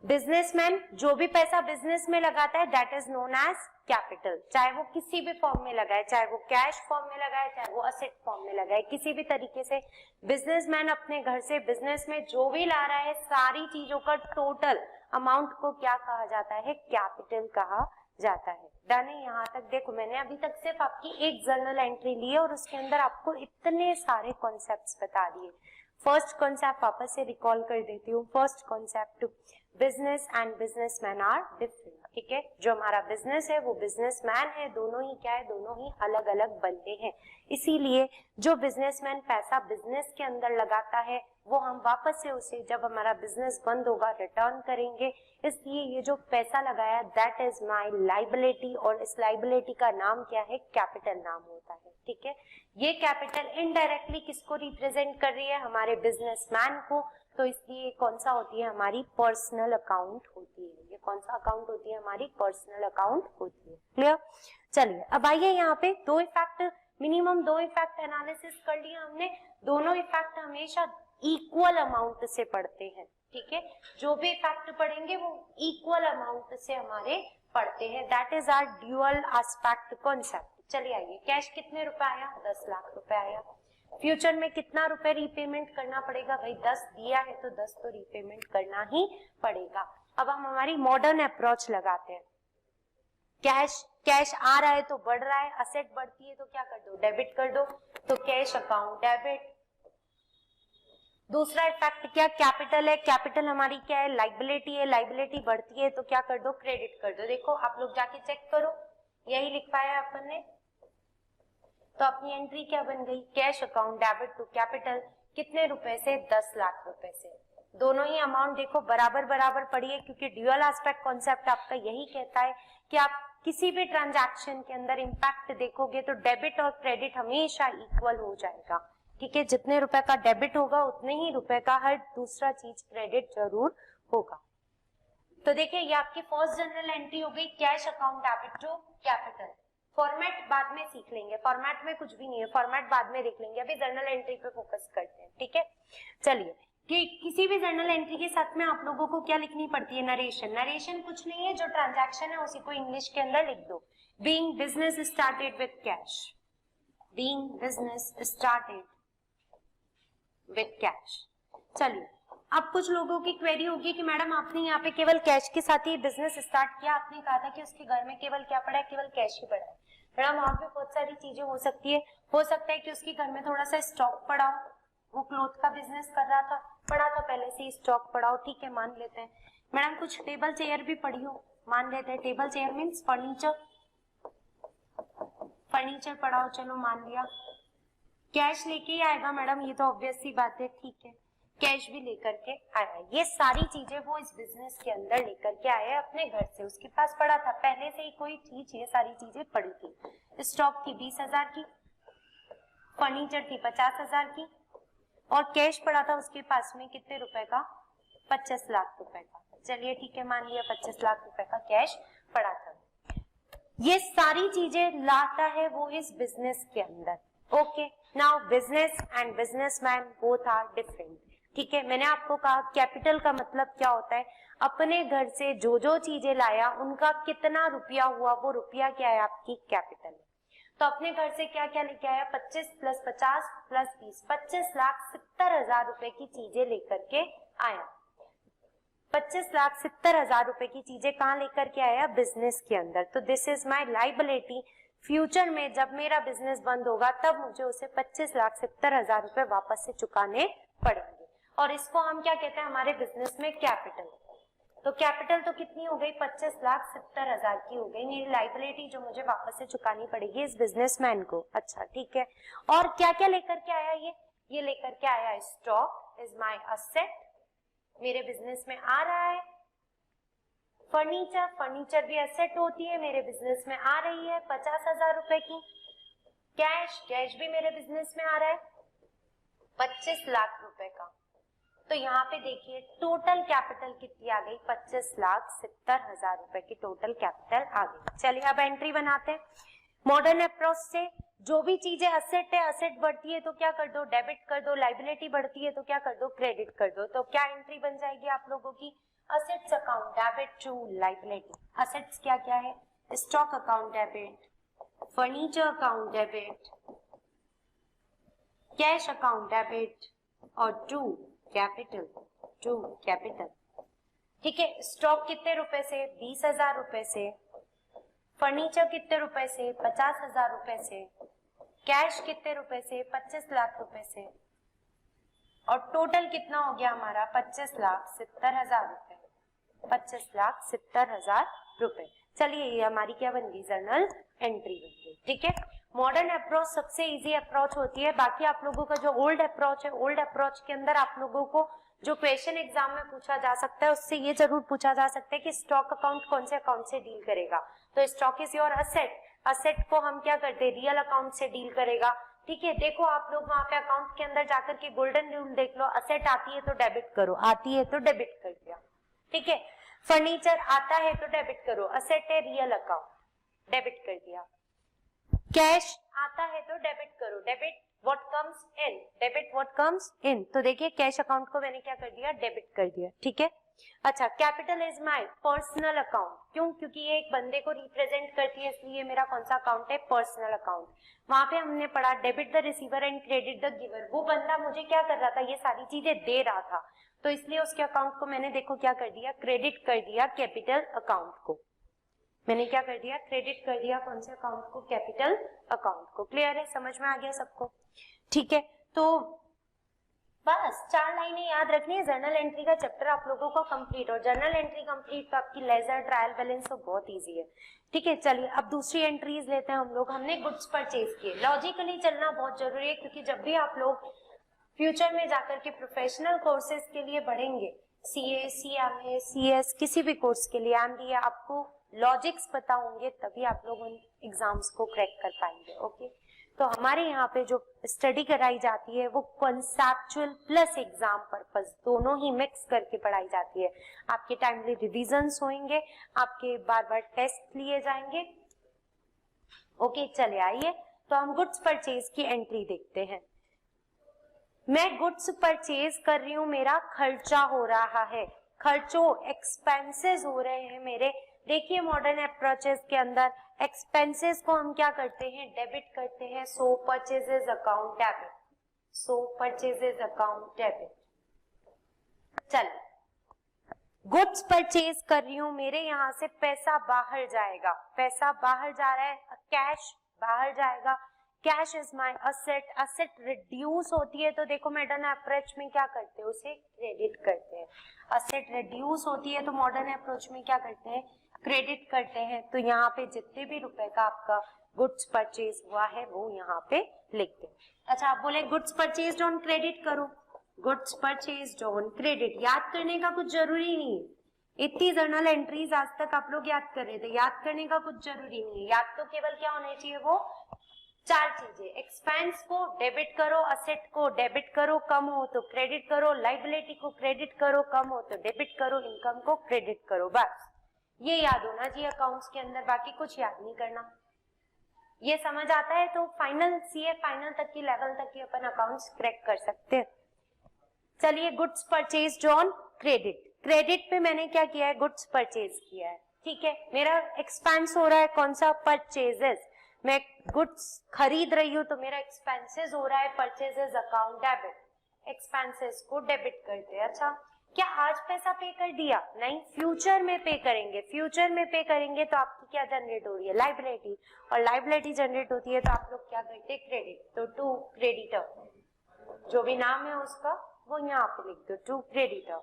बिजनेसमैन जो भी पैसा बिजनेस में लगाता है that is known as capital, चाहे वो किसी भी फॉर्म में लगाए, चाहे वो कैश फॉर्म में लगाए, चाहे वो असेट फॉर्म में लगाए, किसी भी तरीके से बिजनेसमैन अपने घर से बिजनेस में जो भी ला रहा है सारी चीजों का टोटल अमाउंट को क्या कहा जाता है? कैपिटल कहा जाता है। डन है यहाँ तक? देखो मैंने अभी तक सिर्फ आपकी एक जर्नल एंट्री ली है और उसके अंदर आपको इतने सारे कॉन्सेप्ट्स बता दिए। फर्स्ट कॉन्सेप्ट वापस से रिकॉल कर देती हूँ। First concept, business and businessman are different. ठीक है, जो हमारा बिजनेस है वो बिजनेसमैन है, दोनों ही क्या है? दोनों ही अलग अलग बंदे हैं। इसीलिए जो बिजनेसमैन पैसा बिजनेस के अंदर लगाता है वो हम वापस से उसे जब हमारा बिजनेस बंद होगा रिटर्न करेंगे। इसलिए ये जो पैसा लगाया दैट इज माय लाइबिलिटी, और इस लाइबिलिटी का नाम क्या है? कैपिटल नाम होता है। ठीक है, ये कैपिटल इनडायरेक्टली किसको रिप्रेजेंट कर रही है? हमारे बिजनेसमैन को। तो इसलिए कौन सा होती है? हमारी पर्सनल अकाउंट होती है। ये कौन सा अकाउंट होती है? हमारी पर्सनल अकाउंट होती है। क्लियर? चलिए अब आइए यहाँ पे दो इफेक्ट, मिनिमम दो इफेक्ट एनालिसिस कर लिया हमने। दोनों इफेक्ट हमेशा इक्वल अमाउंट से पढ़ते हैं। ठीक है, जो भी इफेक्ट पढ़ेंगे वो इक्वल अमाउंट से हमारे पढ़ते हैं। That is our dual aspect concept. चलिए आइए, कैश कितने रुपए आया? 10 लाख रुपए आया। फ्यूचर में कितना रुपए रीपेमेंट करना पड़ेगा? भाई 10 दिया है तो 10 तो रीपेमेंट करना ही पड़ेगा। अब हम हमारी मॉडर्न अप्रोच लगाते हैं। कैश आ रहा है तो बढ़ रहा है, असेट बढ़ती है तो क्या कर दो? डेबिट कर दो। तो कैश अकाउंट डेबिट। दूसरा इफेक्ट क्या? कैपिटल है, कैपिटल हमारी क्या है? लाइबिलिटी है, लाइबिलिटी बढ़ती है तो क्या कर दो? क्रेडिट कर दो। देखो आप लोग जाके चेक करो, यही लिख पाया अपन ने। तो अपनी एंट्री क्या बन गई? Cash account debit to capital. कितने रुपए से? 10 लाख रुपए से। दोनों ही अमाउंट देखो बराबर बराबर पड़ी है, क्योंकि ड्यूअल एस्पेक्ट कॉन्सेप्ट आपका यही कहता है कि आप किसी भी ट्रांजैक्शन के अंदर इंपैक्ट देखोगे तो डेबिट और क्रेडिट हमेशा इक्वल हो जाएगा। ठीक है, जितने रुपए का डेबिट होगा उतने ही रुपए का हर दूसरा चीज क्रेडिट जरूर होगा। तो देखिए ये आपकी फर्स्ट जनरल एंट्री हो गई, cash account debit to capital. Format बाद में सीख लेंगे, फॉर्मेट में कुछ भी नहीं है, फॉर्मेट बाद में देख लेंगे, अभी जर्नल एंट्री पे फोकस करते हैं। ठीक है, चलिए कि किसी भी जर्नल एंट्री के साथ में आप लोगों को क्या लिखनी पड़ती है? नरेशन। नरेशन कुछ नहीं है, जो ट्रांजैक्शन है उसी को इंग्लिश के अंदर लिख दो। Being business started with cash, being business started with cash. चलिए अब कुछ लोगों की क्वेरी होगी कि मैडम आपने यहाँ पे केवल कैश के साथ ही बिजनेस स्टार्ट किया, आपने कहा था कि उसके घर में केवल क्या पड़ा है? केवल कैश ही पड़ा है। मैडम और भी बहुत सारी चीजें हो सकती है। हो सकता है कि उसके घर में थोड़ा सा स्टॉक पड़ा हो, वो क्लोथ का बिजनेस कर रहा था, पड़ा था पहले से ही स्टॉक पड़ा हो, ठीक है मान लेते हैं। मैडम कुछ टेबल चेयर भी पड़ी हो, मान लेते हैं। Table chair means furniture, furniture पड़ा हो, चलो मान लिया। कैश लेके ही आएगा मैडम, ये तो ऑब्वियस सी बात है, ठीक है कैश भी लेकर के आया। ये सारी चीजें वो इस बिजनेस के अंदर लेकर के आया अपने घर से, उसके पास पड़ा था पहले से ही कोई चीज, ये सारी चीजें पड़ी थी। स्टॉक थी 20,000 की, फर्नीचर थी 50,000 की, और कैश पड़ा था उसके पास में कितने रुपए का? 25 लाख रुपए का। चलिए ठीक है मान लिया 25 लाख रुपए का कैश पड़ा था। ये सारी चीजें लाता है वो इस बिजनेस के अंदर। Okay, now business and businessman both are different. ठीक है, मैंने आपको कहा कैपिटल का मतलब क्या होता है? अपने घर से जो जो चीजें लाया उनका कितना रुपया हुआ, वो रुपया क्या है? आपकी कैपिटल है। तो अपने घर से क्या क्या लेके आया? 25 प्लस 50 प्लस 20, 25,70,000 रुपए की चीजें लेकर के आया। 25,70,000 रुपए की चीजें कहाँ लेकर के आया? बिजनेस के अंदर। तो this is my liability. Future में जब मेरा बिजनेस बंद होगा तब मुझे उसे 25,70,000 रुपए वापस से चुकाने पड़ेंगे, और इसको हम क्या कहते हैं हमारे बिजनेस में? कैपिटल। तो कैपिटल तो कितनी हो गई? 25,70,000 की हो गई मेरी लाइबिलिटी, जो मुझे वापस से चुकानी पड़ेगी इस बिजनेसमैन को। अच्छा ठीक है, और क्या क्या लेकर के आया? ये लेकर के आया स्टॉक इज माई असेट, मेरे बिजनेस में आ रहा है। फर्नीचर, फर्नीचर भी एसेट होती है, मेरे बिजनेस में आ रही है 50,000 रुपए की। कैश, कैश भी मेरे बिजनेस में आ रहा है 25 लाख रुपए का। तो यहाँ पे देखिए टोटल कैपिटल कितनी आ गई, 25,70,000 रुपए की टोटल कैपिटल आ गई। चलिए अब एंट्री बनाते हैं। मॉडर्न अप्रोच से जो भी चीजें असेट है, असेट बढ़ती है तो क्या कर दो, डेबिट कर दो, लाइबिलिटी बढ़ती है तो क्या कर दो, क्रेडिट कर दो। तो क्या एंट्री बन जाएगी आप लोगों की, assets account debit to liability. Assets क्या क्या है, stock account debit, furniture account debit, cash account debit और टू कैपिटल। ठीक है, स्टॉक कितने रुपए से, 20,000 रुपए से, फर्नीचर कितने रुपए से, 50,000 रुपए से, कैश कितने रुपए से, 25 लाख रुपए से, और टोटल कितना हो गया हमारा 25,70,000 रुपए, 25,70,000 रुपए। चलिए ये हमारी क्या बन गई, जर्नल एंट्री बन गई। ठीक है, मॉडर्न अप्रोच सबसे इजी अप्रोच होती है। बाकी आप लोगों का जो ओल्ड अप्रोच है, ओल्ड अप्रोच के अंदर आप लोगों को जो क्वेश्चन एग्जाम में पूछा जा सकता है उससे ये जरूर पूछा जा सकता है कि स्टॉक अकाउंट कौन से अकाउंट से डील करेगा। तो stock is your asset, asset को हम क्या करते हैं, रियल अकाउंट से डील करेगा। ठीक है, देखो आप लोग वहां पे अकाउंट के अंदर जाकर के गोल्डन रूल देख लो, असेट आती है तो डेबिट करो, आती है तो डेबिट कर दिया। ठीक है, फर्नीचर आता है तो डेबिट करो, असेट है रियल अकाउंट, डेबिट कर दिया। कैश आता है तो डेबिट करो, debit what comes in, debit what comes in. तो देखिए कैश अकाउंट को मैंने क्या कर दिया, डेबिट कर दिया। ठीक है, अच्छा capital is my personal account, क्यों, क्योंकि ये एक बंदे को रिप्रेजेंट करती है इसलिए मेरा कौन सा अकाउंट है, पर्सनल अकाउंट। वहां पे हमने पढ़ा debit the receiver and credit the giver, वो बंदा मुझे क्या कर रहा था, ये सारी चीजें दे रहा था, तो इसलिए उसके अकाउंट को मैंने देखो क्या कर दिया, क्रेडिट कर दिया कैपिटल अकाउंट को। मैंने क्या कर दिया, क्रेडिट कर दिया कौन से अकाउंट को, कैपिटल अकाउंट को। क्लियर है, समझ में आ गया सबको। ठीक है, तो बस 4 लाइनें याद रखनी है, जर्नल एंट्री का चैप्टर आप लोगों को कंप्लीट। और जर्नल एंट्री कंप्लीट तो आपकी लेजर ट्रायल बैलेंस तो बहुत इजी है। ठीक है, चलिए अब दूसरी एंट्रीज लेते हैं हम लोग। हमने गुड्स परचेज किए, लॉजिकली चलना बहुत जरूरी है क्योंकि जब भी आप लोग फ्यूचर में जाकर के प्रोफेशनल कोर्सेज के लिए बढ़ेंगे, सीए, सीएमए, सीएस, किसी भी कोर्स के लिए, एमबीए, आपको लॉजिक्स पता होंगे तभी आप लोग उन एग्जाम्स को क्रैक कर पाएंगे। ओके, तो हमारे यहाँ पे जो स्टडी कराई जाती है वो कॉन्सेप्चुअल प्लस एग्जाम पर्पस दोनों ही मिक्स करके पढ़ाई जाती है। आपके टाइमली रिविजन्स होंगे, आपके बार बार टेस्ट लिए जाएंगे। ओके, चले आइए तो हम गुड्स परचेज की एंट्री देखते हैं। मैं गुड्स परचेज कर रही हूँ, मेरा खर्चा हो रहा है, खर्चों एक्सपेंसेस हो रहे हैं मेरे। देखिए मॉडर्न अप्रोचेस के अंदर एक्सपेंसेस को हम क्या करते हैं, डेबिट करते हैं। सो परचेजेस अकाउंट डेबिट, सो परचेजेस अकाउंट डेबिट। चल गुड्स परचेज कर रही हूं, मेरे यहाँ से पैसा बाहर जाएगा, पैसा बाहर जा रहा है, कैश बाहर जाएगा। Cash is my asset, asset reduce होती है तो देखो मॉडर्न अप्रोच में क्या करते हैं, उसे क्रेडिट करते हैं। असेट रिड्यूस होती है तो मॉडर्न अप्रोच में क्या करते हैं, क्रेडिट करते हैं। तो यहाँ पे जितने भी रुपए का आपका गुड्स परचेज हुआ है वो यहाँ पे लिखते हैं। अच्छा, आप बोले गुड्स परचेज ऑन क्रेडिट करो, गुड्स परचेज ऑन क्रेडिट। याद करने का कुछ जरूरी नहीं है, इतनी जर्नल एंट्रीज आज तक आप लोग याद कर रहे थे, याद करने का कुछ जरूरी नहीं है। याद तो केवल क्या होना चाहिए, वो 4 चीजें, एक्सपेंस को डेबिट करो, असेट को डेबिट करो, कम हो तो क्रेडिट करो, लाइबिलिटी को क्रेडिट करो, कम हो तो डेबिट करो, इनकम को क्रेडिट करो। बस ये याद होना चाहिए अकाउंट्स के अंदर, बाकी कुछ याद नहीं करना। ये समझ आता है तो फाइनल सीए फाइनल तक की लेवल तक की अपन अकाउंट्स क्रैक कर सकते हैं। चलिए goods purchase on credit, credit पे मैंने क्या किया है, गुड्स परचेज किया है। ठीक है, मेरा एक्सपेंस हो रहा है कौन सा, परचेजेस। मैं गुड्स खरीद रही हूँ तो मेरा एक्सपेंसेस हो रहा है, परचेजेस अकाउंट डेबिट, एक्सपेंसेस को डेबिट करते हैं। अच्छा, क्या आज पैसा पे कर दिया, नहीं, फ्यूचर में पे करेंगे। फ्यूचर में पे करेंगे तो आपकी क्या जनरेट हो रही है, लाइबिलिटी, और लाइबिलिटी जनरेट होती है तो आप लोग क्या करते हैं, क्रेडिट। तो टू क्रेडिटर, जो भी नाम है उसका वो यहाँ पे लिख दो, टू क्रेडिटर।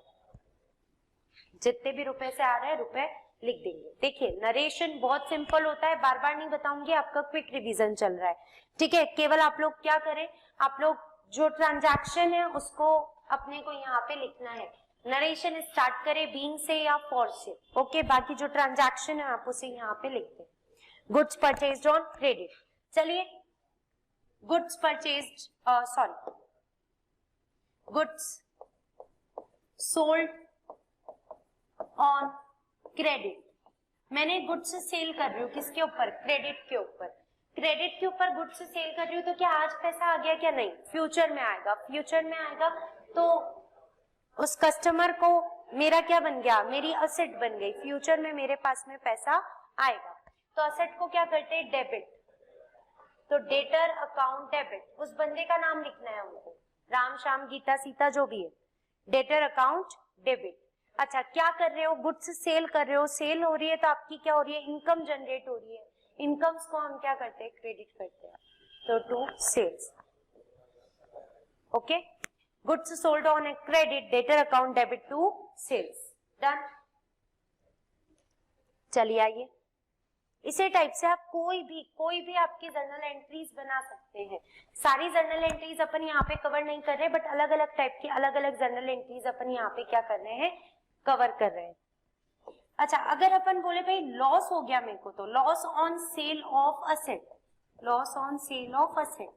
जितने भी रुपए से आ रहे हैं रुपए लिख देंगे। देखिए नरेशन बहुत सिंपल होता है, बार बार नहीं बताऊंगी, आपका क्विक रिवीजन चल रहा है। ठीक है, केवल आप लोग क्या करें, आप लोग जो ट्रांजैक्शन है उसको अपने को यहाँ पे लिखना है। नरेशन स्टार्ट करें बीइंग से या फॉर से। ओके, बाकी जो ट्रांजैक्शन है आप उसे यहाँ पे लिखते हैं। Goods purchased on credit. चलिए goods purchased, sorry, goods sold on credit. मैंने गुड्स सेल कर रही हूँ किसके ऊपर, क्रेडिट के ऊपर। क्रेडिट के ऊपर गुड्स सेल कर रही हूँ तो क्या आज पैसा आ गया क्या, नहीं, फ्यूचर में आएगा। फ्यूचर में आएगा तो उस कस्टमर को मेरा क्या बन गया, मेरी असेट बन गई। फ्यूचर में मेरे पास में पैसा आएगा तो असेट को क्या करते हैं, डेबिट। तो डेटर अकाउंट डेबिट, उस बंदे का नाम लिखना है हमको, राम श्याम गीता सीता जो भी है, डेटर अकाउंट डेबिट। अच्छा, क्या कर रहे हो, गुड्स सेल कर रहे हो, सेल हो रही है तो आपकी क्या हो रही है, इनकम जनरेट हो रही है। इनकम्स को हम क्या करते हैं, क्रेडिट करते हैं, तो to sales. Okay, goods sold on a credit, debtor account debit to sales, done. चलिए आइए, इसी टाइप से आप कोई भी आपकी जर्नल एंट्रीज बना सकते हैं। सारी जर्नल एंट्रीज अपन यहाँ पे कवर नहीं कर रहे, बट अलग अलग टाइप की अलग अलग जर्नल एंट्रीज अपन यहाँ पे क्या कर रहे हैं, कवर कर रहे हैं। अच्छा, अगर अपन बोले भाई लॉस हो गया मेरे को, तो loss on sale of asset, loss on sale of asset.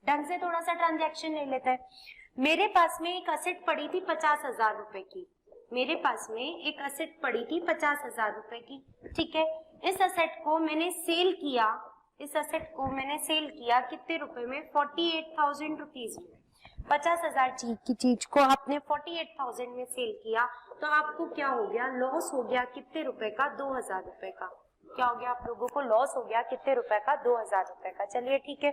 ढंग से थोड़ा सा ट्रांजैक्शन ले लेते हैं। मेरे पास में एक असेट पड़ी थी 50,000 रुपए की, मेरे पास में एक असेट पड़ी थी 50,000 रुपए की, ठीक है। इस असेट को मैंने सेल किया, इस असेट को मैंने सेल किया कितने रुपए में, 48,000 रुपीज में। 50,000 की चीज को आपने 48,000 में सेल किया तो आपको क्या हो गया, लॉस हो गया कितने रुपए का, 2,000 रुपए का। क्या हो गया, आप लोगों को लॉस हो गया कितने रुपए का, 2,000 रुपए का। चलिए ठीक है,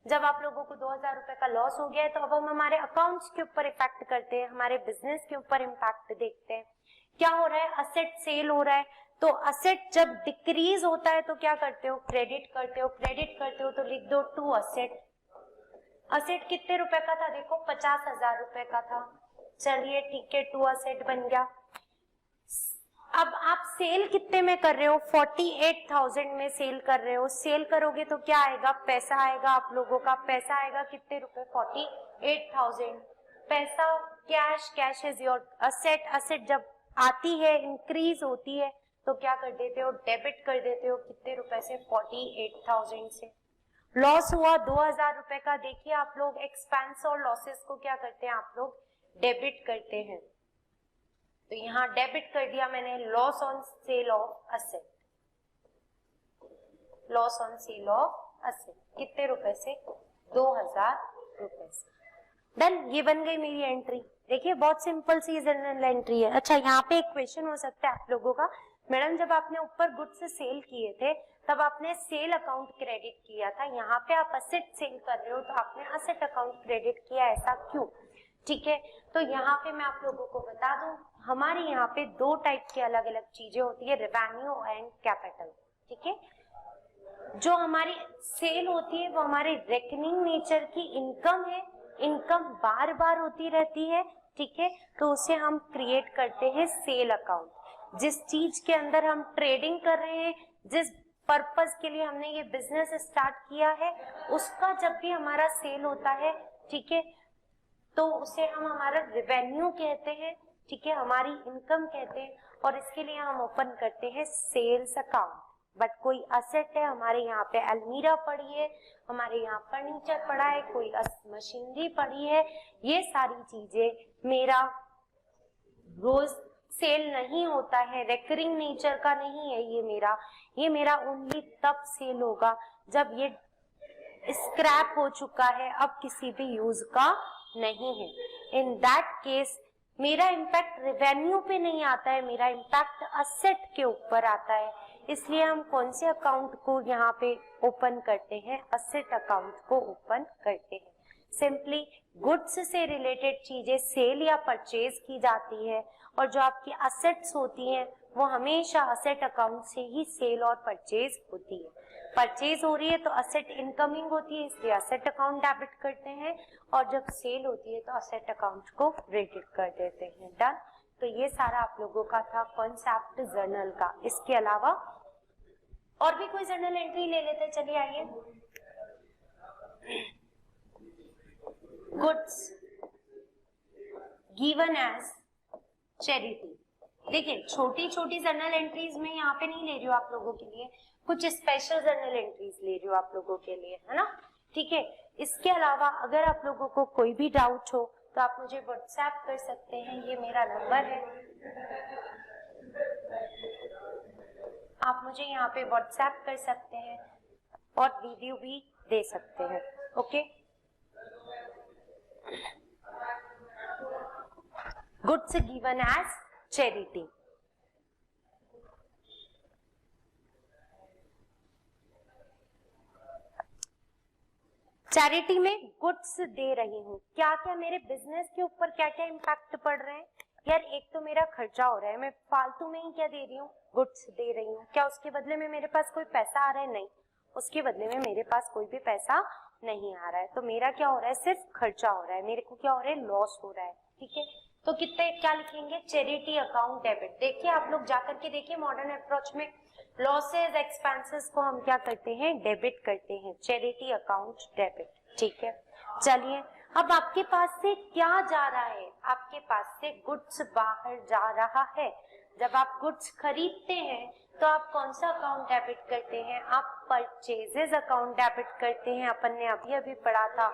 जब आप लोगों को 2,000 रुपए का लॉस हो गया है तो अब हम हमारे अकाउंट्स के ऊपर इफेक्ट करते हैं, हमारे बिजनेस के ऊपर इम्पैक्ट देखते हैं। क्या हो रहा है, असेट सेल हो रहा है, तो असेट जब डिक्रीज होता है तो क्या करते हो, क्रेडिट करते हो। क्रेडिट करते हो तो लिख दो टू असेट। असेट कितने रुपए का था, देखो 50,000 रुपए का था। चलिए ठीक है, टू असेट बन गया। अब आप सेल कितने में कर रहे हो, 48,000 में सेल कर रहे हो। सेल करोगे तो क्या आएगा, पैसा आएगा आप लोगों का। पैसा आएगा कितने रुपए, 48,000। पैसा cash, cash is your asset. Asset जब आती है, इंक्रीज होती है तो क्या कर देते हो, डेबिट कर देते हो कितने रुपए से, 48,000 से। लॉस हुआ 2,000 रुपए का। देखिए आप लोग एक्सपेंस और लॉसेस को क्या करते हैं, आप लोग डेबिट करते हैं। तो यहाँ डेबिट कर दिया मैंने, loss on sale of asset, loss on sale of asset कितने रुपए से, 2,000 रुपए से। डन, ये बन गई मेरी एंट्री। देखिए बहुत सिंपल सी जर्नल एंट्री है। अच्छा, यहाँ पे एक क्वेश्चन हो सकता है आप लोगों का, मैडम जब आपने ऊपर गुड्स से सेल किए थे तब आपने सेल अकाउंट क्रेडिट किया था, यहाँ पे आप असेट सेल कर रहे हो तो आपने असेट अकाउंट क्रेडिट किया, ऐसा क्यों? ठीक है, तो यहाँ पे मैं आप लोगों को बता दूं, हमारे यहाँ पे दो टाइप की अलग अलग चीजें होती है, रेवेन्यू एंड कैपिटल। ठीक है, जो हमारी सेल होती है वो हमारे रेकनिंग नेचर की इनकम है, इनकम बार बार होती रहती है। ठीक है, तो उसे हम क्रिएट करते हैं सेल अकाउंट। जिस चीज के अंदर हम ट्रेडिंग कर रहे हैं, जिस पर्पस के लिए हमने ये बिजनेस स्टार्ट किया है, उसका जब भी हमारा सेल होता है, ठीक है, तो उसे हम हमारा रेवेन्यू कहते हैं। ठीक है, हमारी इनकम कहते हैं, और इसके लिए हम ओपन करते हैं सेल्स अकाउंट। बट कोई असेट है, हमारे यहाँ पे अलमीरा पड़ी है, हमारे यहाँ फर्नीचर पड़ा है, कोई मशीनरी पड़ी है, ये सारी चीजें मेरा रोज सेल नहीं होता है, रेकरिंग नेचर का नहीं है ये मेरा ओनली तब सेल होगा जब ये स्क्रैप हो चुका है, अब किसी भी यूज का नहीं है। इन दैट केस मेरा इम्पैक्ट रेवेन्यू पे नहीं आता है, मेरा इम्पैक्ट असेट के ऊपर आता है। इसलिए हम कौन से अकाउंट को यहाँ पे ओपन करते हैं, असेट अकाउंट को ओपन करते हैं। सिंपली गुड्स से रिलेटेड चीजें सेल या परचेज की जाती है, और जो आपकी असेट्स होती हैं वो हमेशा असेट अकाउंट से ही सेल और परचेज होती है। परचेज हो रही है तो असेट इनकमिंग होती है, इसलिए असेट अकाउंट डेबिट करते हैं, और जब सेल होती है तो असेट अकाउंट को क्रेडिट कर देते हैं। डन। तो ये सारा आप लोगों का था कॉन्सेप्ट जर्नल का। इसके अलावा और भी कोई जर्नल एंट्री ले लेते, चलिए आइए। Goods given as charity. देखिए छोटी छोटी जर्नल एंट्रीज में यहाँ पे नहीं ले रही हूँ आप लोगों के लिए, कुछ स्पेशल जर्नल एंट्रीज ले रही हूँ आप लोगों के लिए, है ना। ठीक है, इसके अलावा अगर आप लोगों को कोई भी डाउट हो तो आप मुझे व्हाट्सएप कर सकते हैं, ये मेरा नंबर है। आप मुझे यहाँ पे व्हाट्सएप कर सकते हैं और वीडियो भी दे सकते हैं। Okay, goods given as charity. Charity में गुड्स दे रही हूँ, क्या क्या मेरे बिजनेस के ऊपर क्या क्या इम्पैक्ट पड़ रहे हैं? यार एक तो मेरा खर्चा हो रहा है, मैं फालतू में ही क्या दे रही हूँ, गुड्स दे रही हूँ। क्या उसके बदले में मेरे पास कोई पैसा आ रहा है? नहीं, उसके बदले में मेरे पास कोई भी पैसा नहीं आ रहा है। तो मेरा क्या हो रहा है? सिर्फ खर्चा हो रहा है, मेरे को क्या हो रहा है? लॉस हो रहा है। ठीक है, तो कितने क्या लिखेंगे? Charity account debit. देखिए आप लोग जाकर के देखिए, मॉडर्न अप्रोच में लॉसेस एक्सपेंसेस को हम क्या करते हैं? डेबिट करते हैं, चैरिटी अकाउंट डेबिट। ठीक है, चलिए अब आपके पास से क्या जा रहा है? आपके पास से गुड्स बाहर जा रहा है। जब आप गुड्स खरीदते हैं तो आप कौन सा अकाउंट डेबिट करते हैं? आप परचेजेस अकाउंट डेबिट करते हैं। अपन ने अभी अभी पढ़ा था।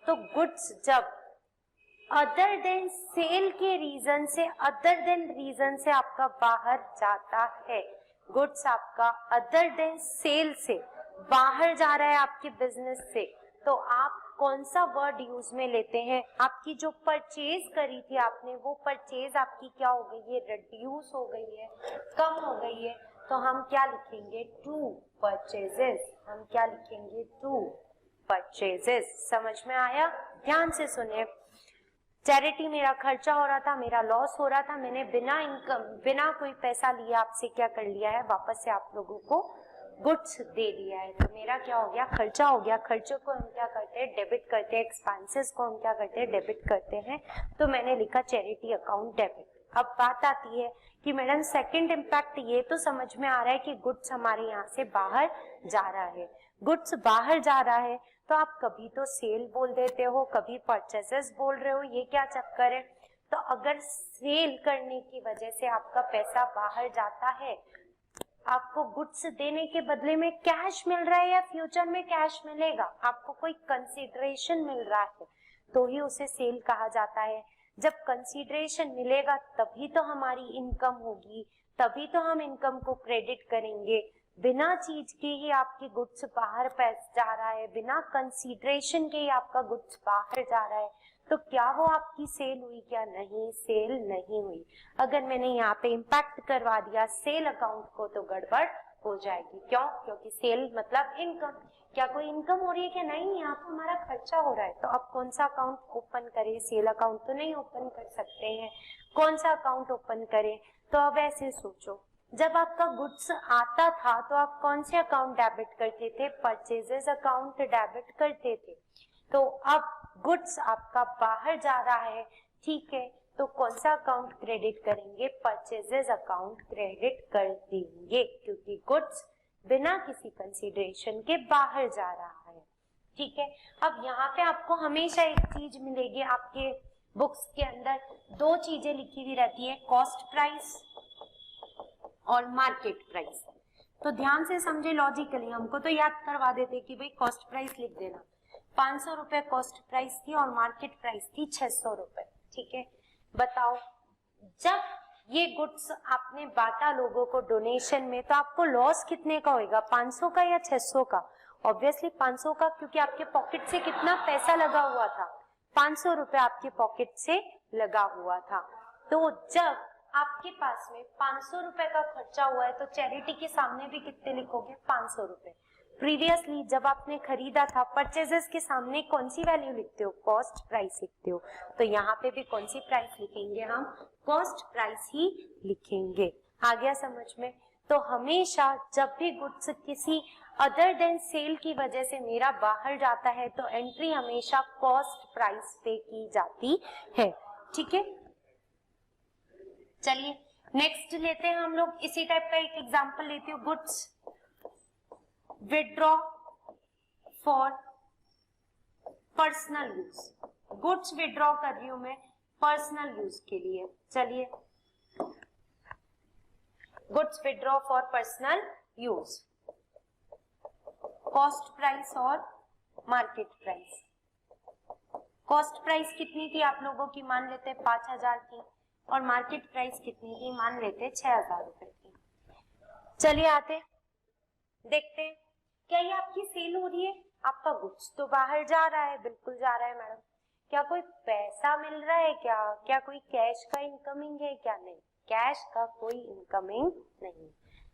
तो गुड्स जब अदर देन सेल के रीजन से, अदर देन रीजन से आपका बाहर जाता है, गुड्स आपका अदर देन सेल से बाहर जा रहा है आपके बिजनेस से, तो आप कौन सा वर्ड यूज में लेते हैं? आपकी जो परचेज करी थी आपने, वो परचेज आपकी क्या हो गई है? रिड्यूस हो गई है, कम हो गई है। तो हम क्या लिखेंगे? To purchases. हम क्या लिखेंगे? To purchases. समझ में आया? ध्यान से सुनिए। चैरिटी मेरा खर्चा हो रहा था, मेरा लॉस हो रहा था, मैंने बिना इनकम, बिना कोई पैसा लिए आपसे क्या कर लिया है? वापस से आप लोगों को गुड्स दे दिया है। तो मेरा क्या हो गया? खर्चा हो गया। खर्चों को हम क्या करते हैं? डेबिट करते हैं। एक्सपेंसेस को हम क्या करते हैं? डेबिट करते हैं। तो मैंने लिखा चैरिटी अकाउंट डेबिट। अब बात आती है कि मैडम सेकंड इम्पैक्ट ये तो समझ में आ रहा है कि गुड्स हमारे यहाँ से बाहर जा रहा है। गुड्स बाहर जा रहा है तो आप कभी तो सेल बोल देते हो, कभी परचेसेस बोल रहे हो, ये क्या चक्कर है? तो अगर सेल करने की वजह से आपका पैसा बाहर जाता है, आपको गुड्स देने के बदले में कैश मिल रहा है या फ्यूचर में कैश मिलेगा, आपको कोई कंसीडरेशन मिल रहा है, तो ही उसे सेल कहा जाता है। जब कंसीडरेशन मिलेगा तभी तो हमारी इनकम होगी, तभी तो हम इनकम को क्रेडिट करेंगे। बिना चीज के ही आपकी गुड्स बाहर जा रहा है, बिना कंसीडरेशन के ही आपका गुड्स बाहर जा रहा है, तो क्या वो आपकी सेल हुई? क्या नहीं, सेल नहीं हुई। अगर मैंने यहाँ पे इम्पैक्ट करवा दिया सेल अकाउंट को तो गड़बड़ हो जाएगी। क्यों? क्योंकि सेल मतलब इनकम। क्या कोई इनकम हो रही है? क्या नहीं, यहाँ पे हमारा खर्चा हो रहा है। तो अब कौन सा अकाउंट ओपन करें? सेल अकाउंट तो नहीं ओपन कर सकते हैं। कौन सा अकाउंट ओपन करें? तो अब ऐसे सोचो, जब आपका गुड्स आता था तो आप कौन से अकाउंट डेबिट करते थे? परचेजेस अकाउंट डेबिट करते थे। तो अब गुड्स आपका बाहर जा रहा है, ठीक है, तो कौन सा अकाउंट क्रेडिट करेंगे? परचेजेस अकाउंट क्रेडिट कर देंगे, क्योंकि गुड्स बिना किसी कंसीडरेशन के बाहर जा रहा है। ठीक है, अब यहाँ पे आपको हमेशा एक चीज मिलेगी, आपके बुक्स के अंदर दो चीजें लिखी हुई रहती है, कॉस्ट प्राइस और मार्केट प्राइस। तो ध्यान से समझे लॉजिकली, हमको तो याद करवा देते कि भाई कॉस्ट प्राइस लिख देना। 500 रुपए कॉस्ट प्राइस थी और मार्केट प्राइस थी 600 रुपए। ठीक है, बताओ जब ये गुड्स आपने बांटा लोगों को डोनेशन में, तो आपको लॉस कितने का होगा? 500 का या 600 का? ऑब्वियसली 500 का, क्योंकि आपके पॉकेट से कितना पैसा लगा हुआ था? 500 रुपए आपके पॉकेट से लगा हुआ था। तो जब आपके पास में 500 रुपए का खर्चा हुआ है तो चैरिटी के सामने भी कितने लिखोगे? 500 रुपए। प्रीवियसली जब आपने खरीदा था, परचेजेस के सामने कौन सी वैल्यू लिखते हो? कॉस्ट प्राइस लिखते हो। तो यहाँ पे भी कौन सी प्राइस लिखेंगे हम? कॉस्ट प्राइस ही लिखेंगे। आ गया समझ में? तो हमेशा जब भी गुड्स किसी अदर देन सेल की वजह से मेरा बाहर जाता है तो एंट्री हमेशा कॉस्ट प्राइस पे की जाती है। ठीक है, चलिए नेक्स्ट लेते हैं हम लोग इसी टाइप का एक एग्जांपल लेती हूँ। Goods withdraw for personal use. Goods withdraw कर रही हूं मैं पर्सनल यूज के लिए। चलिए, goods withdraw for personal use, cost price और मार्केट प्राइस। कॉस्ट प्राइस कितनी थी आप लोगों की, मान लेते 5,000 थी, और मार्केट प्राइस कितनी थी, मान लेते 6,000 रुपए थी। चलिए आते देखते हैं, क्या ये आपकी सेल हो रही है? आपका गुड्स तो बाहर जा रहा है, बिल्कुल जा रहा है मैडम। क्या कोई पैसा मिल रहा है क्या? क्या कोई कैश का इनकमिंग है क्या? नहीं, कैश का कोई इनकमिंग नहीं।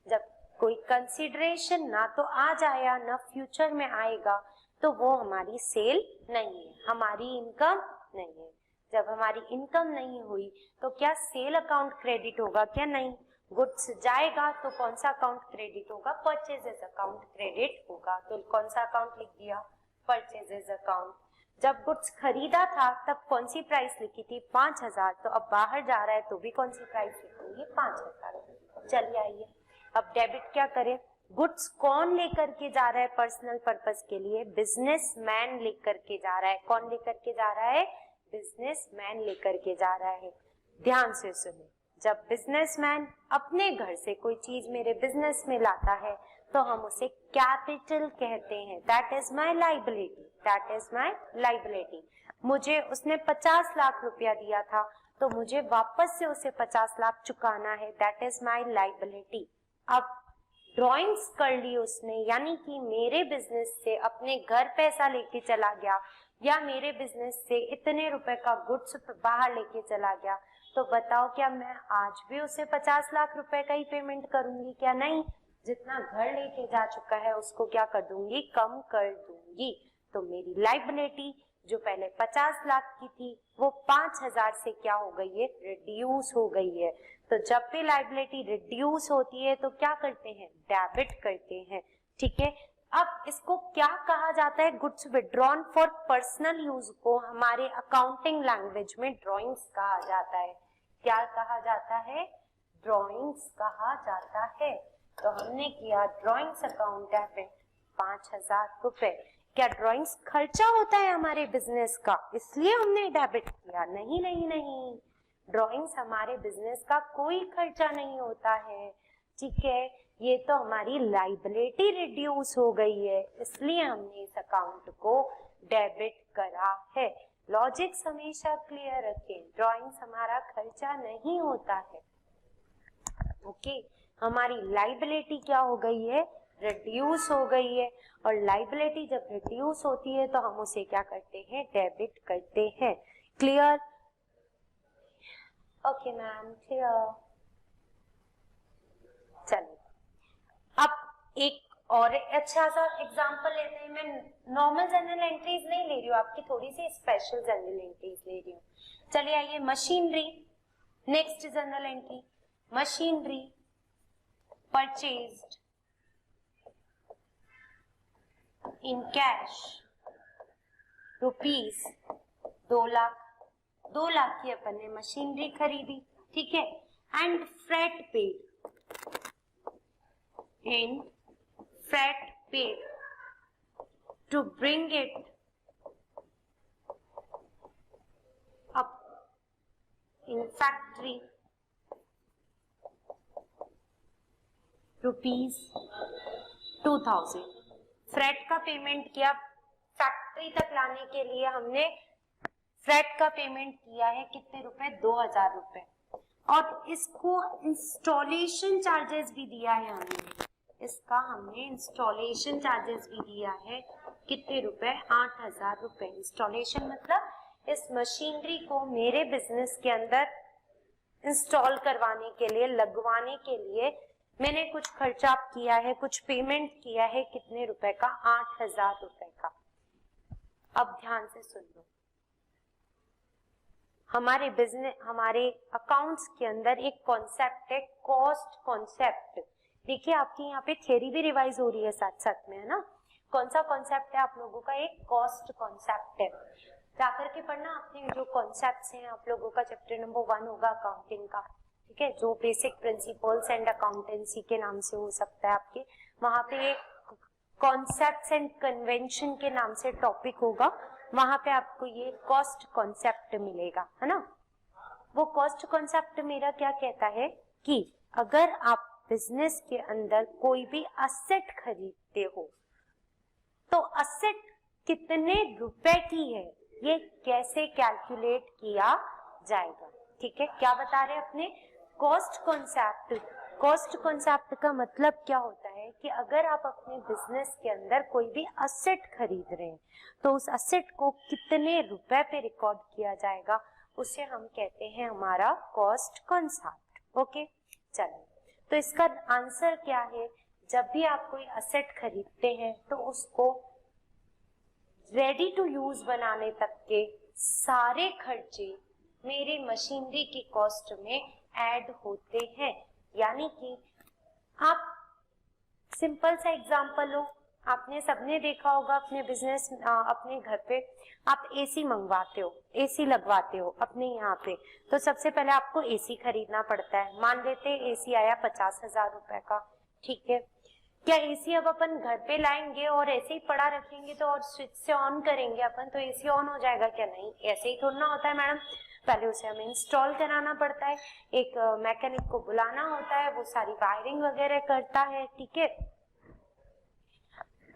जब कोई कंसिडरेशन ना तो आज आया ना फ्यूचर में आएगा, तो वो हमारी सेल नहीं है, हमारी इनकम नहीं है। जब हमारी इनकम नहीं हुई तो क्या सेल अकाउंट क्रेडिट होगा क्या? नहीं। गुड्स जाएगा तो कौन सा अकाउंट क्रेडिट होगा? परचेजेस अकाउंट क्रेडिट होगा। तो कौन सा अकाउंट लिख दिया? Purchases account. जब गुड्स खरीदा था तब कौन सी प्राइस लिखी थी? 5,000। तो अब बाहर जा रहा है तो भी कौन सी प्राइस लिखूंगी? 5,000। चलिए आइए अब डेबिट क्या करें? गुड्स कौन लेकर के जा रहा है पर्सनल पर्पस के लिए? बिजनेसमैन लेकर के जा रहा है। कौन लेकर के जा रहा है? बिजनेसमैन लेकर के जा रहा है। ध्यान से सुनिए, जब बिजनेसमैन अपने घर से कोई चीज मेरे बिजनेस में लाता है तो हम उसे कैपिटल कहते हैं। That is my liability, that is my liability. मुझे उसने 50 लाख रुपया दिया था तो मुझे वापस से उसे 50 लाख चुकाना है, दैट इज माई लाइबिलिटी। अब ड्रॉइंग्स कर ली उसने, यानी कि मेरे बिजनेस से अपने घर पैसा लेके चला गया या मेरे बिजनेस से इतने रुपए का गुड्स बाहर लेके चला गया, तो बताओ क्या मैं आज भी उसे 50 लाख रुपए का ही पेमेंट करूंगी क्या? नहीं, जितना घर लेके जा चुका है उसको क्या कर दूंगी? कम कर दूंगी। तो मेरी लाइबिलिटी जो पहले 50 लाख की थी वो 5,000 से क्या हो गई है? रिड्यूस हो गई है। तो जब भी लाइबिलिटी रिड्यूस होती है तो क्या करते हैं? डेबिट करते हैं। ठीक है, अब इसको क्या कहा जाता है? Goods withdrawn for personal use को हमारे अकाउंटिंग लैंग्वेज में ड्रॉइंग्स कहा जाता है। क्या कहा जाता है? ड्रॉइंग्स कहा जाता है। तो हमने किया ड्रॉइंग्स अकाउंट डेबिट 5,000 रुपए। क्या ड्रॉइंग्स खर्चा होता है हमारे बिजनेस का इसलिए हमने डेबिट किया? नहीं नहीं नहीं, ड्रॉइंग्स हमारे बिजनेस का कोई खर्चा नहीं होता है। ठीक है, ये तो हमारी लाइबिलिटी रिड्यूस हो गई है इसलिए हमने इस अकाउंट को डेबिट करा है। लॉजिक्स हमेशा क्लियर रखें, ड्रॉइंग्स हमारा खर्चा नहीं होता है। ओके, हमारी लाइबिलिटी क्या हो गई है? रिड्यूस हो गई है। और लाइबिलिटी जब रिड्यूस होती है तो हम उसे क्या करते हैं? डेबिट करते हैं। क्लियर? Okay ma'am, clear. चलिए अब एक और अच्छा सा एग्जांपल लेते हैं। मैं नॉर्मल जनरल एंट्रीज नहीं ले रही हूँ, आपकी थोड़ी सी स्पेशल जनरल एंट्रीज ले रही हूँ। चलिए आइए, machinery. Next journal entry, machinery purchased in cash rupees 2 lakh. 2 lakh की अपन ने मशीनरी खरीदी, ठीक है, and freight paid in freight paid to bring it up in factory rupees 2,000। Freight का पेमेंट किया, फैक्ट्री तक लाने के लिए हमने फ्रेट का पेमेंट किया है कितने रुपए? 2,000 रुपए। और इसको इंस्टॉलेशन चार्जेस भी दिया है हमने, इसका हमने इंस्टॉलेशन चार्जेस भी दिया है कितने रुपए? 8,000 रुपए। इंस्टॉलेशन मतलब इस मशीनरी को मेरे बिजनेस के अंदर इंस्टॉल करवाने के लिए, लगवाने के लिए मैंने कुछ खर्चा किया है, कुछ पेमेंट किया है कितने रुपए का? 8,000 रुपए का। अब ध्यान से सुन लो, हमारे बिजनेस, हमारे अकाउंट्स के अंदर एक कॉन्सेप्ट है कॉस्ट कॉन्सेप्ट। देखिए आपकी यहाँ पे थ्योरी भी रिवाइज हो रही है साथ साथ में, है ना। कौन सा कॉन्सेप्ट है आप लोगों का? एक कॉस्ट कॉन्सेप्ट है। जाकर के पढ़ना आपने जो कॉन्सेप्ट्स हैं, आप लोगों का चैप्टर नंबर 1 होगा अकाउंटिंग का, ठीक है, जो बेसिक प्रिंसिपल्स एंड अकाउंटेंसी के नाम से हो सकता है आपके। वहां पे कॉन्सेप्ट्स एंड कन्वेंशन के नाम से टॉपिक होगा, वहां पे आपको ये कॉस्ट कॉन्सेप्ट मिलेगा, है ना। वो कॉस्ट कॉन्सेप्ट मेरा क्या कहता है कि अगर आप बिजनेस के अंदर कोई भी असेट खरीदते हो तो असेट कितने रुपए की है ये कैसे कैलकुलेट किया जाएगा। ठीक है, क्या बता रहे हैं अपने कॉस्ट कॉन्सेप्ट। कॉस्ट कॉन्सेप्ट का मतलब क्या होता है कि अगर आप अपने बिजनेस के अंदर कोई भी असेट खरीद रहे हैं तो उस असेट को कितने रुपए पे रिकॉर्ड किया जाएगा, उसे हम कहते हैं हमारा कॉस्ट कॉन्सेप्ट। ओके, चलो तो इसका आंसर क्या है, जब भी आप कोई असेट खरीदते हैं तो उसको रेडी टू यूज बनाने तक के सारे खर्चे मेरे मशीनरी की कॉस्ट में ऐड होते हैं। यानी कि आप सिंपल सा एग्जांपल लो, आपने सबने देखा होगा अपने बिजनेस अपने घर पे आप एसी मंगवाते हो, एसी लगवाते हो अपने यहाँ पे, तो सबसे पहले आपको एसी खरीदना पड़ता है। मान लेते हैं एसी आया 50,000 रुपए का, ठीक है। क्या एसी अब अपन घर पे लाएंगे और ऐसे ही पड़ा रखेंगे तो और स्विच से ऑन करेंगे अपन तो एसी ऑन हो जाएगा? क्या नहीं, ऐसे ही थोड़ा ना होता है मैडम। पहले उसे हमें इंस्टॉल कराना पड़ता है, एक मैकेनिक को बुलाना होता है, वो सारी वायरिंग वगैरह करता है, ठीक है,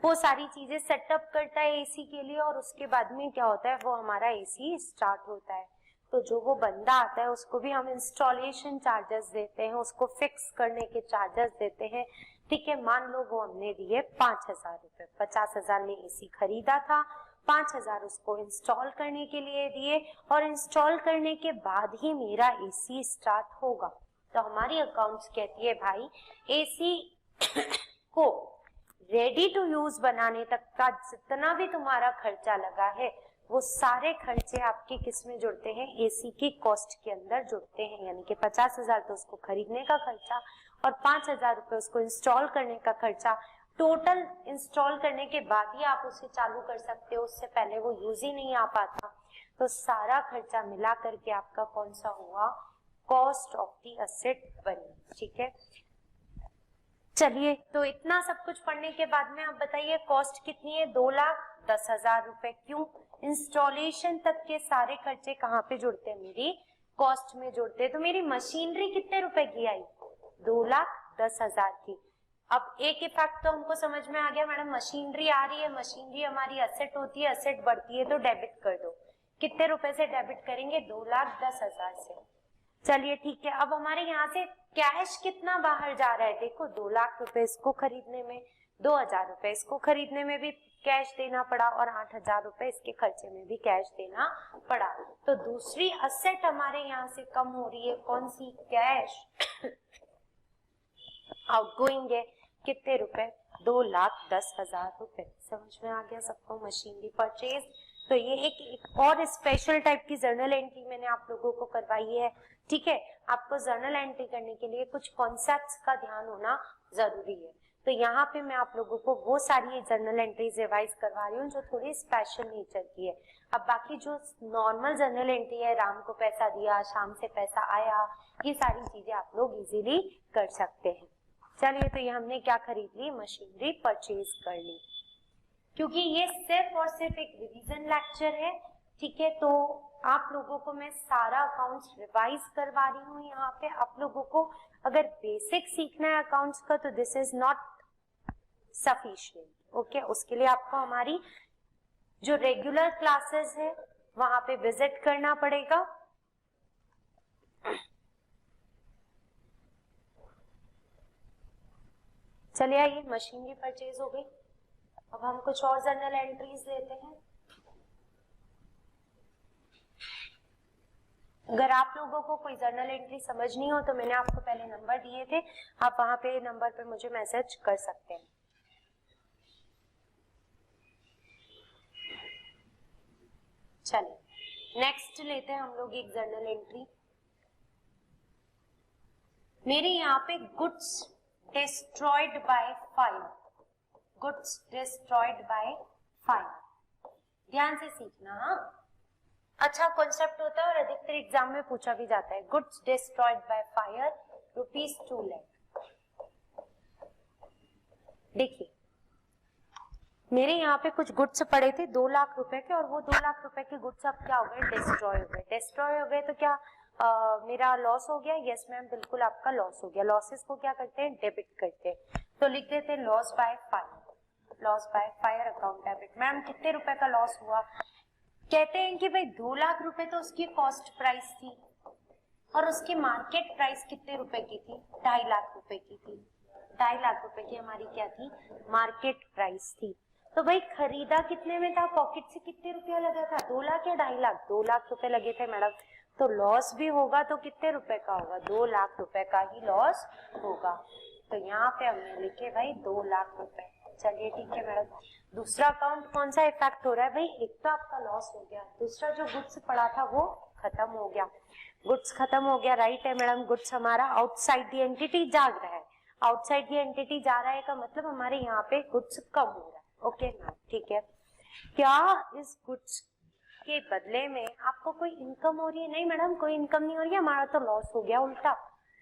वो सारी चीजें सेटअप करता है एसी के लिए, और उसके बाद में क्या होता है, वो हमारा एसी स्टार्ट होता है। तो जो वो बंदा आता है उसको भी हम इंस्टॉलेशन चार्जेस देते हैं, उसको फिक्स करने के चार्जेस देते हैं, ठीक है। मान लो वो हमने दिए 5,000 रुपए, 50,000 में एसी खरीदा था, 5,000 उसको इंस्टॉल करने के लिए दिए, और इंस्टॉल करने के बाद ही मेरा एसी स्टार्ट होगा। तो हमारी अकाउंट्स कहती है भाई एसी को रेडी टू यूज बनाने तक का जितना भी तुम्हारा खर्चा लगा है वो सारे खर्चे आपके किस में जुड़ते हैं, एसी की कॉस्ट के अंदर जुड़ते हैं। यानी कि 50,000 तो उसको खरीदने का खर्चा और 5,000 रुपए उसको इंस्टॉल करने का खर्चा। टोटल इंस्टॉल करने के बाद ही आप उसे चालू कर सकते हो, उससे पहले वो यूज ही नहीं आ पाता। तो सारा खर्चा मिला करके आपका कौन सा हुआ, कॉस्ट ऑफ द असेट बनी, ठीक है। चलिए, तो इतना सब कुछ पढ़ने के बाद में आप बताइए कॉस्ट कितनी है, 2,10,000 रुपए। क्यों? इंस्टॉलेशन तक के सारे खर्चे कहाँ पे जुड़ते हैं, मेरी कॉस्ट में जुड़ते हैं। तो मेरी मशीनरी कितने रुपए की आई, 2,10,000 की। अब एक इफेक्ट तो हमको समझ में आ गया, मैडम मशीनरी आ रही है, मशीनरी हमारी असेट होती है, असेट बढ़ती है तो डेबिट कर दो। कितने रुपए से डेबिट करेंगे, 2,10,000 से। चलिए ठीक है, अब हमारे यहाँ से कैश कितना बाहर जा रहा है, देखो 2 लाख रुपए इसको खरीदने में, 2,000 रुपए इसको खरीदने में भी कैश देना पड़ा, और 8,000 रुपए इसके खर्चे में भी कैश देना पड़ा। तो दूसरी असेट हमारे यहाँ से कम हो रही है, कौन सी, कैश आउटगोइंग है, कितने रुपए, 2,10,000 रुपए। समझ में आ गया सबको, मशीनरी परचेज। तो ये एक और स्पेशल टाइप की जर्नल एंट्री मैंने आप लोगों को करवाई है, ठीक है। आपको जर्नल एंट्री करने के लिए कुछ कॉन्सेप्ट्स का ध्यान होना जरूरी है। तो यहाँ पे मैं आप लोगों को वो सारी जर्नल एंट्रीज रिवाइज करवा रही हूँ जो थोड़ी स्पेशल नेचर की है। अब बाकी जो नॉर्मल जर्नल एंट्री है, राम को पैसा दिया, शाम से पैसा आया, ये सारी चीजें आप लोग इजीली कर सकते हैं। चलिए, तो ये हमने क्या खरीद ली, मशीनरी परचेज कर ली। क्योंकि ये सिर्फ और सिर्फ एक रिवीजन लेक्चर है, ठीक है, तो आप लोगों को मैं सारा अकाउंट्स रिवाइज करवा रही हूँ। यहाँ पे आप लोगों को अगर बेसिक सीखना है अकाउंट्स का तो this is not sufficient, okay. उसके लिए आपको हमारी जो रेगुलर क्लासेस है वहां पे विजिट करना पड़ेगा। चलिए, आइए, मशीनरी परचेज हो गई। अब हम कुछ और जर्नल एंट्रीज लेते हैं। अगर आप लोगों को कोई जर्नल एंट्री समझ नहीं हो तो मैंने आपको पहले नंबर दिए थे, आप वहां पे नंबर पे मुझे मैसेज कर सकते हैं। चलिए, नेक्स्ट लेते हैं हम लोग एक जर्नल एंट्री। मेरे यहाँ पे goods destroyed by fire, goods destroyed by fire, ध्यान से सीखना। हाँ, अच्छा कॉन्सेप्ट होता है और अधिकतर एग्जाम में पूछा भी जाता है। Goods destroyed by fire ₹2 lakh. देखिए, मेरे यहाँ पे कुछ गुड्स पड़े थे 2 लाख रुपए के, और वो 2 लाख रुपए के गुड्स अब क्या हो गए, डिस्ट्रॉय हो गए। डिस्ट्रॉय हो गए तो क्या मेरा लॉस हो गया? यस मैम, बिल्कुल आपका लॉस हो गया। लॉसेस को क्या करते हैं, डेबिट करते हैं। तो लिख देते हैं loss by fire, loss by fire account debit. Ma'am कितने रुपए का लॉस हुआ, कहते हैं कि भाई 2 लाख रुपए तो उसकी कॉस्ट प्राइस थी और उसकी मार्केट प्राइस कितने रुपए की थी? 2.5 लाख रुपए की थी। 2.5 लाख रुपए की हमारी क्या थी? मार्केट प्राइस थी। तो भाई खरीदा कितने में था? पॉकेट से कितने रुपया लगा था? 2 लाख या 2.5 लाख? 2 लाख रुपए लगे थे मैडम। तो लॉस भी होगा तो कितने रुपए का होगा? 2 लाख रुपए का ही लॉस होगा। तो यहाँ पे हमने लिखे भाई 2 लाख रुपए। चलिए ठीक है मैडम। दूसरा अकाउंट कौन सा इफेक्ट हो रहा है भाई? एक तो आपका लॉस हो गया, दूसरा जो गुड्स पड़ा था वो खत्म हो गया। गुड्स खत्म हो गया, राइट है मैडम। गुड्स हमारा आउटसाइड दी एंटिटी जाग रहा है। आउटसाइड दी एंटिटी जा रहा है का मतलब हमारे यहाँ पे गुड्स कम हो रहा है। ओके मैम, ठीक है। क्या इस गुड्स के बदले में आपको कोई इनकम हो रही है? नहीं मैडम, कोई इनकम नहीं हो रही है, हमारा तो लॉस हो गया उल्टा।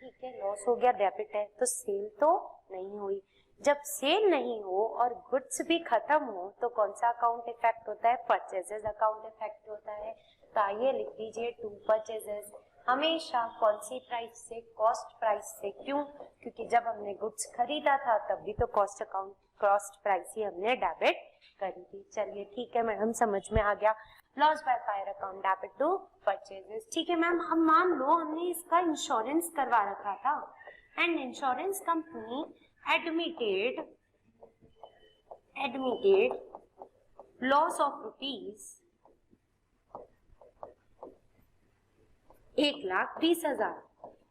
ठीक है, लॉस हो गया, डेबिट है, तो सेल तो नहीं हुई। जब सेल नहीं हो और गुड्स भी खत्म हो तो कौन सा अकाउंट इफेक्ट होता है? परचेजेस अकाउंट इफेक्ट होता है। तो आइए लिख दीजिए टू परचेजेस। हमेशा कौन सी प्राइस से? कॉस्ट प्राइस से। क्यों? क्योंकि जब हमने गुड्स खरीदा था तब भी तो कॉस्ट अकाउंट, कॉस्ट प्राइस ही हमने डेबिट करी थी। चलिए ठीक है मैडम, समझ में आ गया। Loss by fire account debit to purchases. ठीक है मैम, अब मान लो हमने इसका इंश्योरेंस करवा रखा था and insurance company admitted loss of rupees 1,20,000।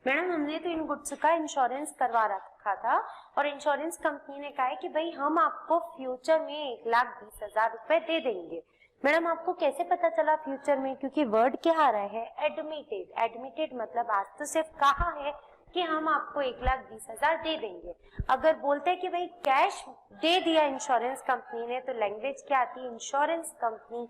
Madam हमने तो इन गुड्स का इंश्योरेंस करवा रखा था और इंश्योरेंस कंपनी ने कहा है कि भाई हम आपको फ्यूचर में 1,20,000 रुपए दे देंगे। मैडम आपको कैसे पता चला फ्यूचर में? क्योंकि वर्ड क्या आ रहा है? एडमिटेड। एडमिटेड मतलब आज तो सिर्फ कहा है कि हम आपको 1,20,000 दे देंगे। अगर बोलते हैं कि भाई कैश दे दिया इंश्योरेंस कंपनी ने तो लैंग्वेज क्या आती है? इंश्योरेंस कंपनी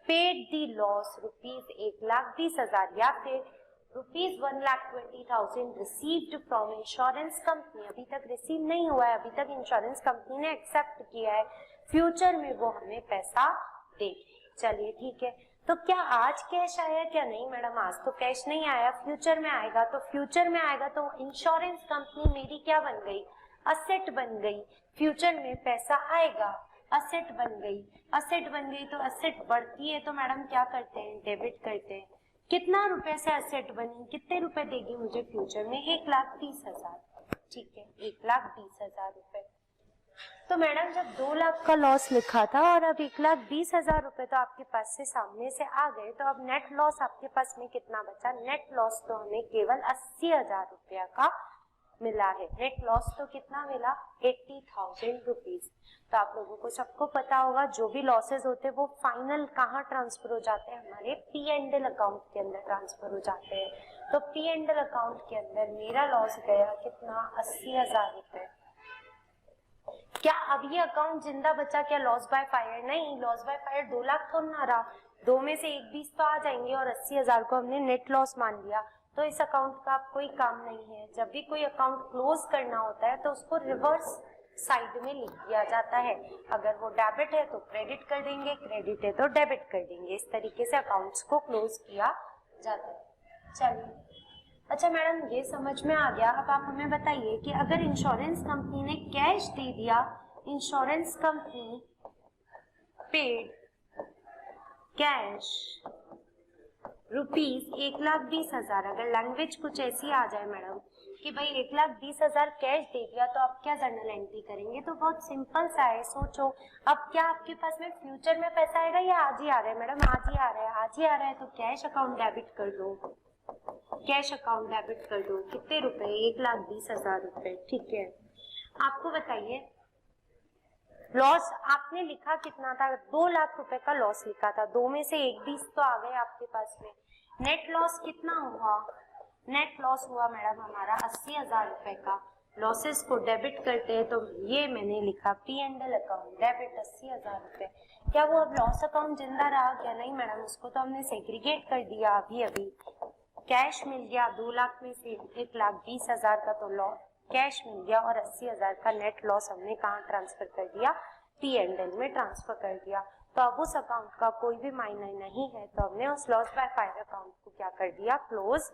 पेड दी लॉस रुपीज 1,20,000 या फिर rupees 1,20,000 received from insurance company. अभी तक रिसीव नहीं हुआ है, अभी तक इंश्योरेंस कंपनी ने एक्सेप्ट किया है, फ्यूचर में वो हमें पैसा देगी। चलिए ठीक है, तो क्या आज कैश आया? क्या नहीं मैडम, आज तो कैश नहीं आया, फ्यूचर में आएगा। तो फ्यूचर में आएगा तो इंश्योरेंस कंपनी मेरी क्या बन गई? असेट बन गई। फ्यूचर में पैसा आएगा, असेट बन गई। असेट बन गई तो असेट बढ़ती है तो मैडम क्या करते हैं? डेबिट करते हैं। कितना रुपए से असेट बनी? कितने रुपए देगी मुझे फ्यूचर में? 1,20,000। ठीक है, 1,20,000 रुपए। तो मैडम जब 2 लाख का लॉस लिखा था और अब 1,20,000 रुपए तो आपके पास से सामने से आ गए, तो अब नेट लॉस आपके पास में कितना बचा? नेट लॉस तो हमें केवल 80,000 रुपया का मिला है। नेट लॉस तो कितना मिला? 80,000 रुपीज। तो आप लोगों को सबको पता होगा जो भी लॉसेस होते हैं वो फाइनल कहाँ ट्रांसफर हो जाते हैं? हमारे P&L अकाउंट के अंदर ट्रांसफर हो जाते हैं। तो P&L अकाउंट के अंदर मेरा लॉस गया कितना? 80,000 रुपए। क्या अब ये अकाउंट जिंदा बचा? क्या लॉस बाय फायर? नहीं, लॉस बाय फायर 2 लाख तो ना रहा, 2 में से 1,20 तो आ जाएंगे और 80,000 को हमने नेट लॉस मान लिया। तो इस अकाउंट का अब कोई काम नहीं है। जब भी कोई अकाउंट क्लोज करना होता है तो उसको रिवर्स साइड में लिख दिया जाता है। अगर वो डेबिट है तो क्रेडिट कर देंगे, क्रेडिट है तो डेबिट कर देंगे। इस तरीके से अकाउंट्स को क्लोज किया जाता है। चलिए, अच्छा मैडम ये समझ में आ गया। अब आप हमें बताइए कि अगर इंश्योरेंस कंपनी ने कैश दे दिया, insurance company paid cash rupees 1,20,000। अगर लैंग्वेज कुछ ऐसी आ जाए मैडम कि भाई 1,20,000 कैश दे दिया तो आप क्या जर्नल एंट्री करेंगे? तो बहुत सिंपल सा है, सोचो। अब क्या आपके पास में फ्यूचर में पैसा आएगा या आज ही आ रहा है? मैडम आज ही आ रहा है। आज ही आ रहा है तो कैश अकाउंट डेबिट कर दो, कैश अकाउंट डेबिट कर दो। कितने रुपए? 1,20,000 रुपए। ठीक है, आपको बताइए लॉस आपने लिखा कितना था? 2 लाख रुपए का लॉस लिखा था, 2 में से 1,20 तो आ गए आपके पास में। नेट लॉस कितना हुआ? नेट लॉस हुआ मैडम हमारा 80,000 रुपए का। लॉसेस को डेबिट करते हैं तो ये मैंने लिखा P&L अकाउंट डेबिट 80,000 रुपए। क्या वो अब लॉस अकाउंट जिंदा रहा? क्या नहीं मैडम, उसको तो हमने सेग्रीगेट कर दिया अभी अभी। कैश मिल गया 2 लाख में से 1,20,000 का तो लॉस कैश मिल गया और 80,000 का नेट लॉस हमने कहाँ ट्रांसफर कर दिया? P&L में ट्रांसफर कर दिया। तो अब उस अकाउंट का कोई भी मायने नहीं है, तो हमने उस लॉस बाय फायर अकाउंट को क्या कर दिया? क्लोज